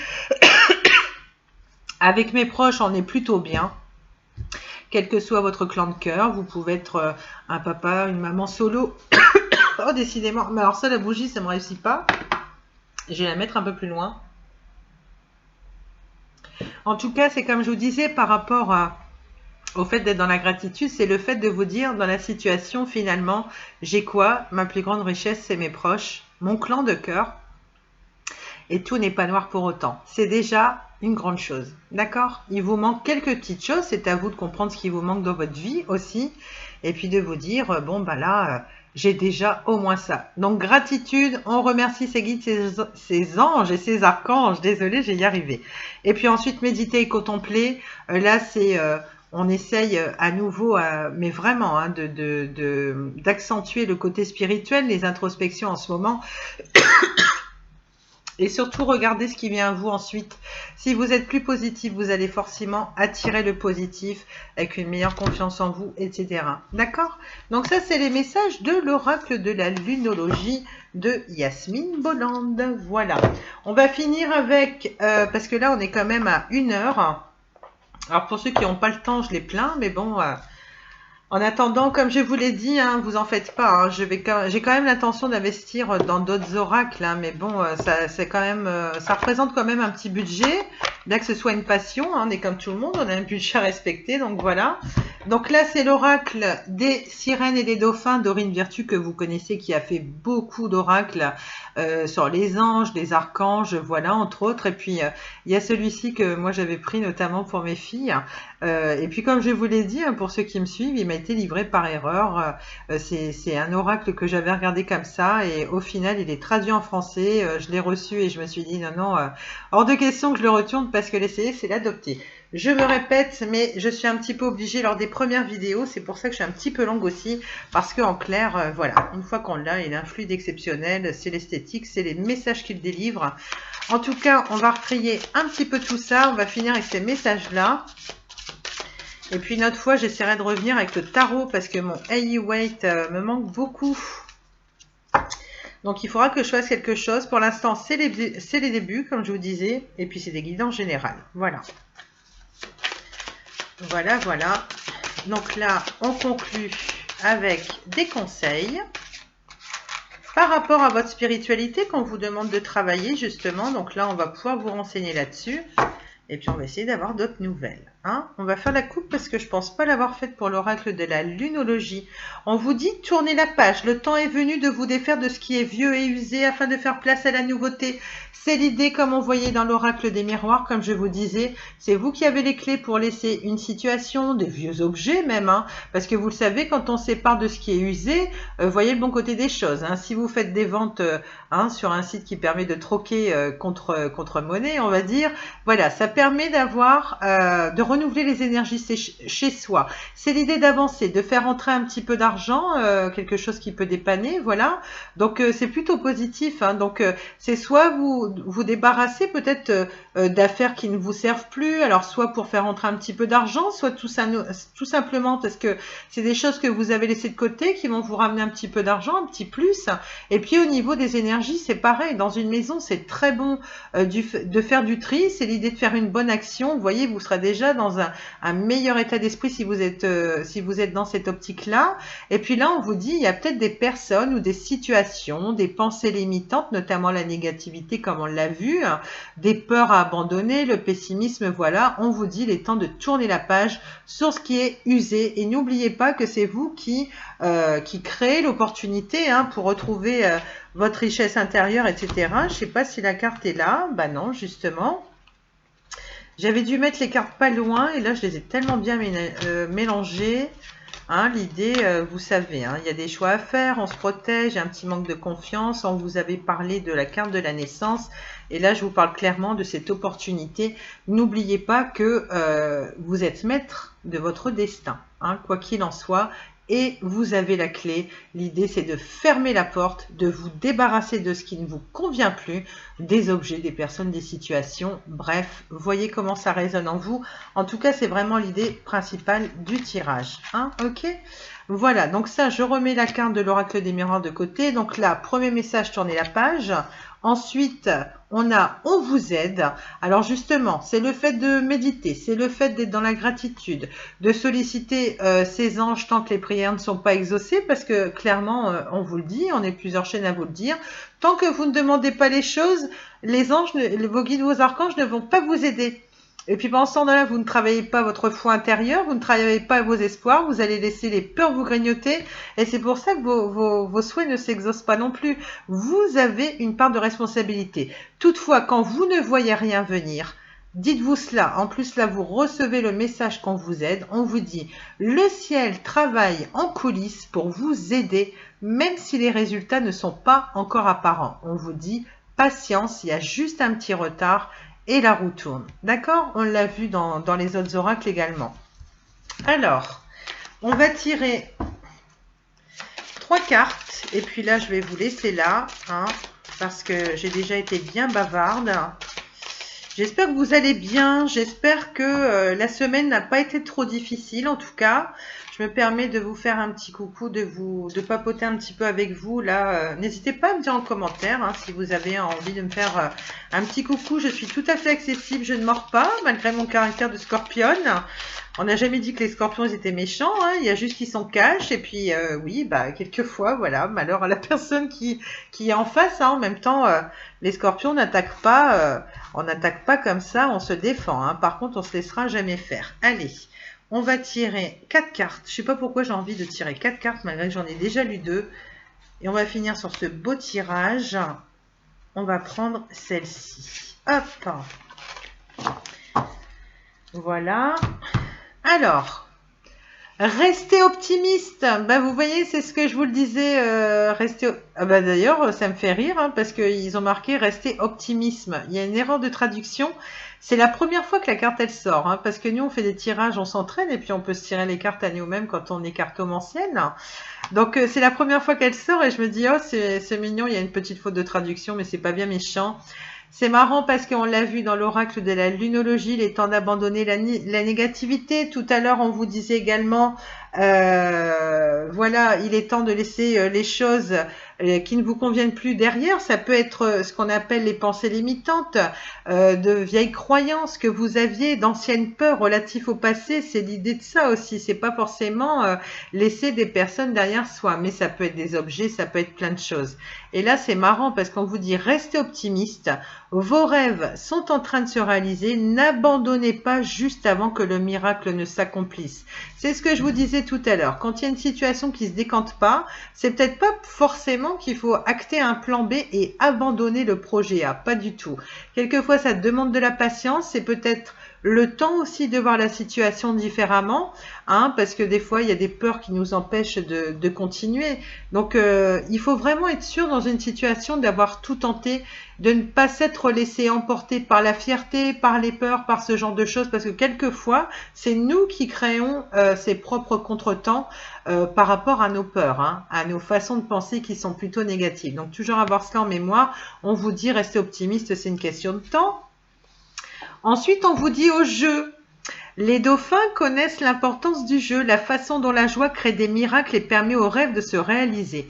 Avec mes proches, on est plutôt bien. Quel que soit votre clan de cœur, vous pouvez être un papa, une maman solo. Oh, décidément. Mais alors ça, la bougie, ça ne me réussit pas. Je vais la mettre un peu plus loin. En tout cas, c'est comme je vous disais, par rapport au fait d'être dans la gratitude, c'est le fait de vous dire, dans la situation, finalement, j'ai quoi? Ma plus grande richesse, c'est mes proches, mon clan de cœur. Et tout n'est pas noir pour autant. C'est déjà une grande chose. D'accord? Il vous manque quelques petites choses. C'est à vous de comprendre ce qui vous manque dans votre vie aussi. Et puis de vous dire, bon, bah là, j'ai déjà au moins ça. Donc, gratitude. On remercie ses guides, ses anges et ses archanges. Désolée, j'ai y arrivé. Et puis ensuite, méditer et contempler. Là, c'est on essaye à nouveau, mais vraiment, hein, d'accentuer le côté spirituel, les introspections en ce moment. Et surtout, regardez ce qui vient à vous ensuite. Si vous êtes plus positif, vous allez forcément attirer le positif avec une meilleure confiance en vous, etc. D'accord? Donc ça, c'est les messages de l'oracle de la lunologie de Yasmine Bolland. Voilà. On va finir avec, parce que là, on est quand même à 1 heure. Alors, pour ceux qui n'ont pas le temps, je les plains, mais bon... en attendant, comme je vous l'ai dit, hein, vous en faites pas. Hein, j'ai quand même l'intention d'investir dans d'autres oracles, hein, mais bon, ça représente quand même un petit budget, bien que ce soit une passion. Hein, on est comme tout le monde, on a un budget à respecter, donc voilà. Donc là, c'est l'oracle des sirènes et des dauphins d'Aurine Virtue que vous connaissez, qui a fait beaucoup d'oracles sur les anges, les archanges, voilà, entre autres. Et puis, il y a celui-ci que moi j'avais pris notamment pour mes filles. Et puis, comme je vous l'ai dit, hein, pour ceux qui me suivent, il m'a été livré par erreur. C'est un oracle que j'avais regardé comme ça et au final, il est traduit en français. Je l'ai reçu et je me suis dit non, hors de question que je le retourne parce que l'essayer, c'est l'adopter. Je me répète, mais je suis un petit peu obligée lors des premières vidéos. C'est pour ça que je suis un petit peu longue aussi. Parce qu'en clair, voilà, une fois qu'on l'a, il a un fluide exceptionnel. C'est l'esthétique, c'est les messages qu'il délivre. En tout cas, on va retrier un petit peu tout ça. On va finir avec ces messages-là. Et puis une autre fois, j'essaierai de revenir avec le tarot parce que mon Weight me manque beaucoup. Donc il faudra que je fasse quelque chose. Pour l'instant, c'est les débuts, comme je vous disais. Et puis c'est des guidances générales. Voilà. Voilà, voilà. Donc là, on conclut avec des conseils par rapport à votre spiritualité qu'on vous demande de travailler justement. Donc là, on va pouvoir vous renseigner là-dessus. Et puis on va essayer d'avoir d'autres nouvelles. Hein, on va faire la coupe parce que je ne pense pas l'avoir faite pour l'oracle de la lunologie. On vous dit tournez la page. Le temps est venu de vous défaire de ce qui est vieux et usé afin de faire place à la nouveauté. C'est l'idée comme on voyait dans l'oracle des miroirs, comme je vous disais. C'est vous qui avez les clés pour laisser une situation, des vieux objets même. Hein, parce que vous le savez, quand on sépare de ce qui est usé, voyez le bon côté des choses. Hein, si vous faites des ventes sur un site qui permet de troquer contre monnaie, on va dire, voilà, ça permet d'avoir, de renouveler les énergies chez soi. C'est l'idée d'avancer, de faire entrer un petit peu d'argent, quelque chose qui peut dépanner, voilà. Donc c'est plutôt positif. Hein. Donc c'est soit vous débarrasser peut-être d'affaires qui ne vous servent plus, alors soit pour faire entrer un petit peu d'argent, soit tout simplement parce que c'est des choses que vous avez laissées de côté qui vont vous ramener un petit peu d'argent, un petit plus. Et puis au niveau des énergies, c'est pareil. Dans une maison, c'est très bon de faire du tri. C'est l'idée de faire une bonne action. Vous voyez, vous serez déjà dans un meilleur état d'esprit si vous êtes dans cette optique-là. Et puis là, on vous dit, il y a peut-être des personnes ou des situations, des pensées limitantes, notamment la négativité, comme on l'a vu, hein, des peurs à abandonner, le pessimisme, voilà. On vous dit, il est temps de tourner la page sur ce qui est usé. Et n'oubliez pas que c'est vous qui créez l'opportunité hein, pour retrouver votre richesse intérieure, etc. Je ne sais pas si la carte est là. Bah non, justement. J'avais dû mettre les cartes pas loin et là je les ai tellement bien mélangées. Hein, l'idée, vous savez, hein, il y a des choix à faire, on se protège, il y a un petit manque de confiance. On vous avait parlé de la carte de la naissance et là je vous parle clairement de cette opportunité. N'oubliez pas que vous êtes maître de votre destin, hein, quoi qu'il en soit. Et vous avez la clé. L'idée, c'est de fermer la porte, de vous débarrasser de ce qui ne vous convient plus, des objets, des personnes, des situations. Bref, voyez comment ça résonne en vous. En tout cas, c'est vraiment l'idée principale du tirage. Hein, ok ? Voilà, donc ça, je remets la carte de l'oracle des miroirs de côté. Donc là, premier message, tournez la page. Ensuite, on a « On vous aide ». Alors justement, c'est le fait de méditer, c'est le fait d'être dans la gratitude, de solliciter ces anges tant que les prières ne sont pas exaucées, parce que clairement, on vous le dit, on est plusieurs chaînes à vous le dire, tant que vous ne demandez pas les choses, les anges, vos guides, vos archanges ne vont pas vous aider. Et puis pendant ce temps-là, vous ne travaillez pas votre foi intérieure, vous ne travaillez pas vos espoirs, vous allez laisser les peurs vous grignoter. Et c'est pour ça que vos souhaits ne s'exaucent pas non plus. Vous avez une part de responsabilité. Toutefois, quand vous ne voyez rien venir, dites-vous cela. En plus, là, vous recevez le message qu'on vous aide. On vous dit, le ciel travaille en coulisses pour vous aider, même si les résultats ne sont pas encore apparents. On vous dit, patience, il y a juste un petit retard. Et la roue tourne. D'accord? On l'a vu dans les autres oracles également. Alors, on va tirer 3 cartes. Et puis là, je vais vous laisser là, hein, parce que j'ai déjà été bien bavarde. J'espère que vous allez bien. J'espère que la semaine n'a pas été trop difficile. En tout cas, je me permets de vous faire un petit coucou, de papoter un petit peu avec vous. Là, n'hésitez pas à me dire en commentaire hein, si vous avez envie de me faire un petit coucou. Je suis tout à fait accessible. Je ne mords pas, malgré mon caractère de scorpionne. On n'a jamais dit que les scorpions ils étaient méchants, hein. Il y a juste qu'ils s'en cachent. Et puis, oui, bah, quelquefois, voilà, malheur à la personne qui est en face. Hein. En même temps, les scorpions n'attaquent pas, on n'attaque pas comme ça, on se défend. Hein. Par contre, on se laissera jamais faire. Allez, on va tirer 4 cartes. Je ne sais pas pourquoi j'ai envie de tirer 4 cartes, malgré que j'en ai déjà lu 2. Et on va finir sur ce beau tirage. On va prendre celle-ci. Hop. Voilà. Alors, restez optimiste. Bah, vous voyez, c'est ce que je vous le disais. Ah bah, d'ailleurs, ça me fait rire hein, parce qu'ils ont marqué rester optimisme. Il y a une erreur de traduction. C'est la première fois que la carte elle sort. Hein, parce que nous, on fait des tirages, on s'entraîne et puis on peut se tirer les cartes à nous-mêmes quand on est cartomancienne. Donc, c'est la première fois qu'elle sort et je me dis, oh, c'est mignon. Il y a une petite faute de traduction, mais c'est pas bien méchant. C'est marrant parce qu'on l'a vu dans l'oracle de la lunologie, il est temps d'abandonner la négativité. Tout à l'heure, on vous disait également, voilà, il est temps de laisser les choses qui ne vous conviennent plus derrière. Ça peut être ce qu'on appelle les pensées limitantes, de vieilles croyances que vous aviez, d'anciennes peurs relatives au passé. C'est l'idée de ça aussi. C'est pas forcément laisser des personnes derrière soi, mais ça peut être des objets, ça peut être plein de choses. Et là, c'est marrant parce qu'on vous dit restez optimiste. Vos rêves sont en train de se réaliser. N'abandonnez pas juste avant que le miracle ne s'accomplisse. C'est ce que je vous disais tout à l'heure. Quand il y a une situation qui se décante pas, c'est peut-être pas forcément qu'il faut acter un plan B et abandonner le projet A. Pas du tout. Quelquefois, ça demande de la patience. C'est peut-être le temps aussi de voir la situation différemment, hein, parce que des fois, il y a des peurs qui nous empêchent de continuer. Donc, il faut vraiment être sûr dans une situation d'avoir tout tenté, de ne pas s'être laissé emporter par la fierté, par les peurs, par ce genre de choses, parce que quelquefois, c'est nous qui créons ces propres contretemps par rapport à nos peurs, hein, à nos façons de penser qui sont plutôt négatives. Donc, toujours avoir cela en mémoire. On vous dit, restez optimiste, c'est une question de temps. Ensuite, on vous dit au jeu. Les dauphins connaissent l'importance du jeu, la façon dont la joie crée des miracles et permet aux rêves de se réaliser.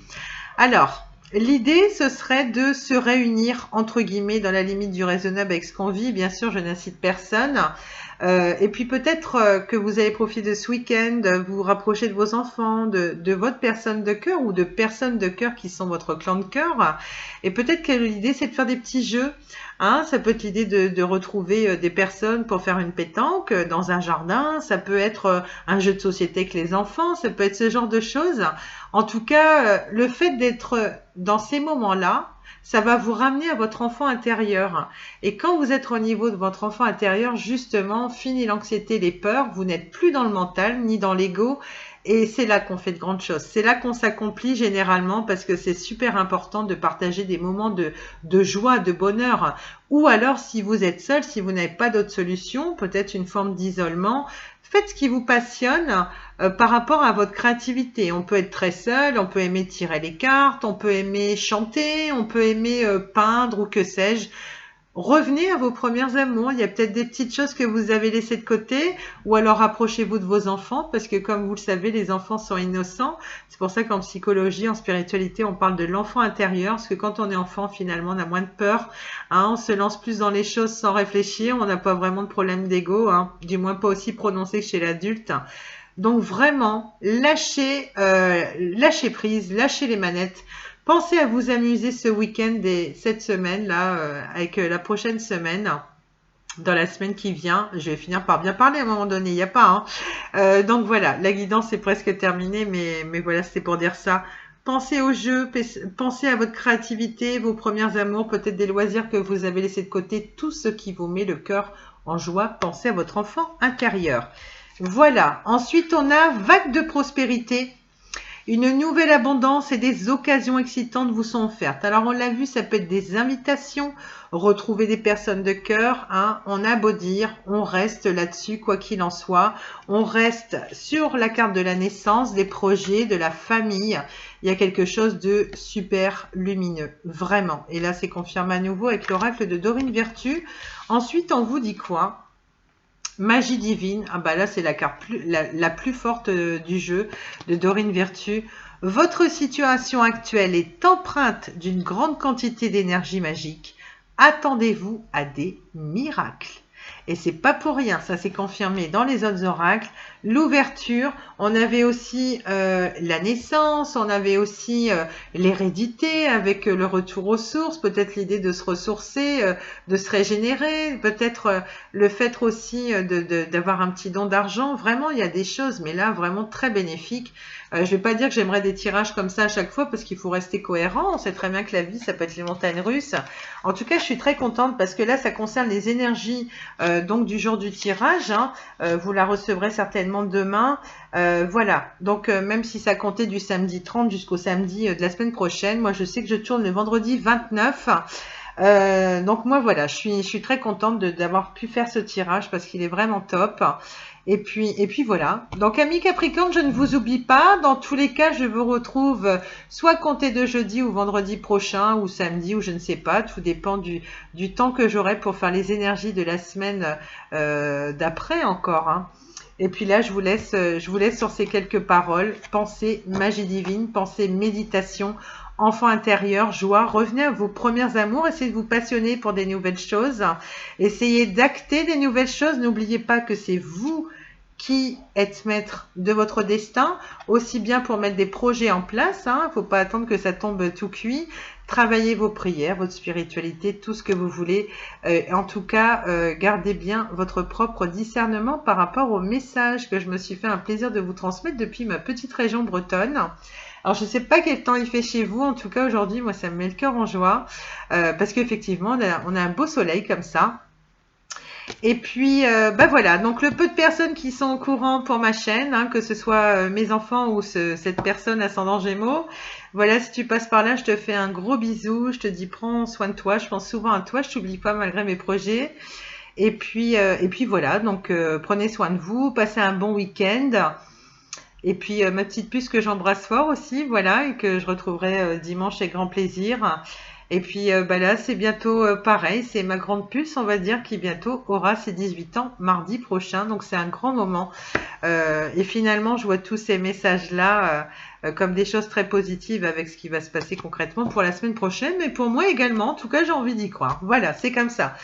Alors, l'idée, ce serait de se réunir, entre guillemets, dans la limite du raisonnable avec ce qu'on vit. Bien sûr, je n'incite personne. Et puis peut-être que vous allez profiter de ce week-end, vous rapprocher de vos enfants, de votre personne de cœur ou de personnes de cœur qui sont votre clan de cœur. Et peut-être que l'idée, c'est de faire des petits jeux. Hein, ça peut être l'idée de retrouver des personnes pour faire une pétanque dans un jardin. Ça peut être un jeu de société avec les enfants. Ça peut être ce genre de choses. En tout cas, le fait d'être dans ces moments-là, ça va vous ramener à votre enfant intérieur. Et quand vous êtes au niveau de votre enfant intérieur, justement, fini l'anxiété, les peurs, vous n'êtes plus dans le mental ni dans l'ego. Et c'est là qu'on fait de grandes choses. C'est là qu'on s'accomplit généralement parce que c'est super important de partager des moments de joie, de bonheur. Ou alors, si vous êtes seul, si vous n'avez pas d'autre solution, peut-être une forme d'isolement, faites ce qui vous passionne par rapport à votre créativité. On peut être très seul, on peut aimer tirer les cartes, on peut aimer chanter, on peut aimer peindre ou que sais-je. Revenez à vos premières amours. Il y a peut-être des petites choses que vous avez laissées de côté ou alors rapprochez-vous de vos enfants parce que comme vous le savez, les enfants sont innocents. C'est pour ça qu'en psychologie, en spiritualité, on parle de l'enfant intérieur parce que quand on est enfant, finalement, on a moins de peur. Hein, on se lance plus dans les choses sans réfléchir. On n'a pas vraiment de problème d'ego, hein, du moins pas aussi prononcé que chez l'adulte. Donc vraiment, lâchez prise, lâchez les manettes. Pensez à vous amuser ce week-end et cette semaine-là, avec la prochaine semaine. Dans la semaine qui vient, je vais finir par bien parler à un moment donné, il n'y a pas. Hein. Donc voilà, la guidance est presque terminée, mais voilà, c'était pour dire ça. Pensez au jeu, pensez à votre créativité, vos premiers amours, peut-être des loisirs que vous avez laissés de côté, tout ce qui vous met le cœur en joie. Pensez à votre enfant intérieur. Voilà, ensuite on a vague de prospérité. Une nouvelle abondance et des occasions excitantes vous sont offertes. Alors on l'a vu, ça peut être des invitations, retrouver des personnes de cœur, hein. On a beau dire, on reste là-dessus quoi qu'il en soit. On reste sur la carte de la naissance, des projets, de la famille. Il y a quelque chose de super lumineux, vraiment. Et là, c'est confirmé à nouveau avec l'oracle de Dorine Vertu. Ensuite, on vous dit quoi? Magie divine, ah bah là c'est la carte la plus forte du jeu de Dorine Vertu. Votre situation actuelle est empreinte d'une grande quantité d'énergie magique. Attendez-vous à des miracles. Et c'est pas pour rien, ça s'est confirmé dans les autres oracles. L'ouverture, on avait aussi la naissance, on avait aussi l'hérédité avec le retour aux sources, peut-être l'idée de se ressourcer, de se régénérer, peut-être le fait aussi d'avoir un petit don d'argent. Vraiment, il y a des choses, mais là, vraiment très bénéfiques. Je vais pas dire que j'aimerais des tirages comme ça à chaque fois parce qu'il faut rester cohérent. On sait très bien que la vie, ça peut être les montagnes russes. En tout cas, je suis très contente parce que là, ça concerne les énergies donc du jour du tirage. Hein. Vous la recevrez certainement demain. Voilà. Donc, même si ça comptait du samedi 30 jusqu'au samedi de la semaine prochaine, moi, je sais que je tourne le vendredi 29. Donc moi voilà, je suis très contente d'avoir pu faire ce tirage parce qu'il est vraiment top. Et puis voilà. Donc amis Capricorne, je ne vous oublie pas. Dans tous les cas, je vous retrouve soit compté de jeudi ou vendredi prochain ou samedi ou je ne sais pas. Tout dépend du temps que j'aurai pour faire les énergies de la semaine d'après encore. Hein. Et puis là, je vous laisse sur ces quelques paroles. Pensez magie divine, pensez méditation, enfant intérieur, joie. Revenez à vos premiers amours, essayez de vous passionner pour des nouvelles choses. Essayez d'acter des nouvelles choses. N'oubliez pas que c'est vous qui êtes maître de votre destin, aussi bien pour mettre des projets en place. Il ne faut pas attendre que ça tombe tout cuit. Travaillez vos prières, votre spiritualité, tout ce que vous voulez. En tout cas, gardez bien votre propre discernement par rapport au message que je me suis fait un plaisir de vous transmettre depuis ma petite région bretonne. Alors, je ne sais pas quel temps il fait chez vous. En tout cas, aujourd'hui, moi, ça me met le cœur en joie. Parce qu'effectivement, on a un beau soleil comme ça. Et puis, bah voilà, donc le peu de personnes qui sont au courant pour ma chaîne, hein, que ce soit mes enfants ou cette personne ascendant Gémeaux, voilà, si tu passes par là, je te fais un gros bisou, je te dis prends soin de toi, je pense souvent à toi, je t'oublie pas malgré mes projets. Et puis voilà, donc prenez soin de vous, passez un bon week-end. Et puis ma petite puce que j'embrasse fort aussi, voilà, et que je retrouverai dimanche avec grand plaisir. Et puis bah là, c'est bientôt pareil, c'est ma grande puce, on va dire, qui bientôt aura ses 18 ans mardi prochain. Donc c'est un grand moment. Et finalement, je vois tous ces messages-là comme des choses très positives avec ce qui va se passer concrètement pour la semaine prochaine. Mais pour moi également, en tout cas, j'ai envie d'y croire. Voilà, c'est comme ça.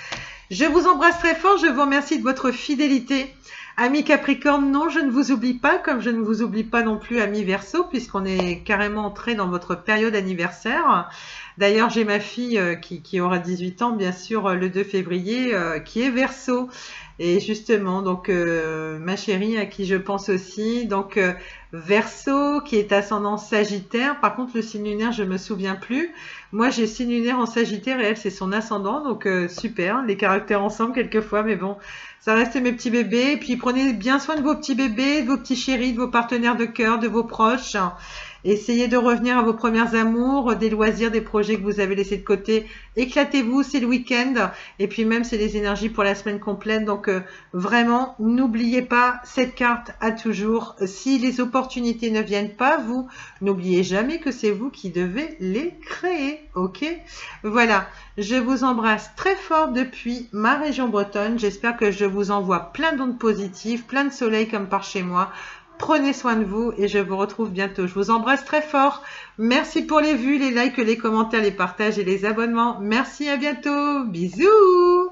Je vous embrasse très fort, je vous remercie de votre fidélité. Amis Capricorne, non, je ne vous oublie pas, comme je ne vous oublie pas non plus, amis Verseau, puisqu'on est carrément entré dans votre période anniversaire. D'ailleurs, j'ai ma fille qui aura 18 ans, bien sûr, le 2 février, qui est Verseau. Et justement, donc, ma chérie, à qui je pense aussi, donc, Verseau, qui est ascendant Sagittaire. Par contre, le signe lunaire, je me souviens plus. Moi, j'ai signe lunaire en Sagittaire et elle, c'est son ascendant. Donc, super, les caractères ensemble quelquefois, mais bon, ça reste mes petits bébés. Et puis, prenez bien soin de vos petits bébés, de vos petits chéris, de vos partenaires de cœur, de vos proches. Essayez de revenir à vos premiers amours, des loisirs, des projets que vous avez laissés de côté. Éclatez-vous, c'est le week-end. Et puis même, c'est les énergies pour la semaine complète. Donc vraiment, n'oubliez pas cette carte à toujours. Si les opportunités ne viennent pas, vous, n'oubliez jamais que c'est vous qui devez les créer. Ok? Voilà, je vous embrasse très fort depuis ma région bretonne. J'espère que je vous envoie plein d'ondes positives, plein de soleil comme par chez moi. Prenez soin de vous et je vous retrouve bientôt. Je vous embrasse très fort. Merci pour les vues, les likes, les commentaires, les partages et les abonnements. Merci, à bientôt. Bisous.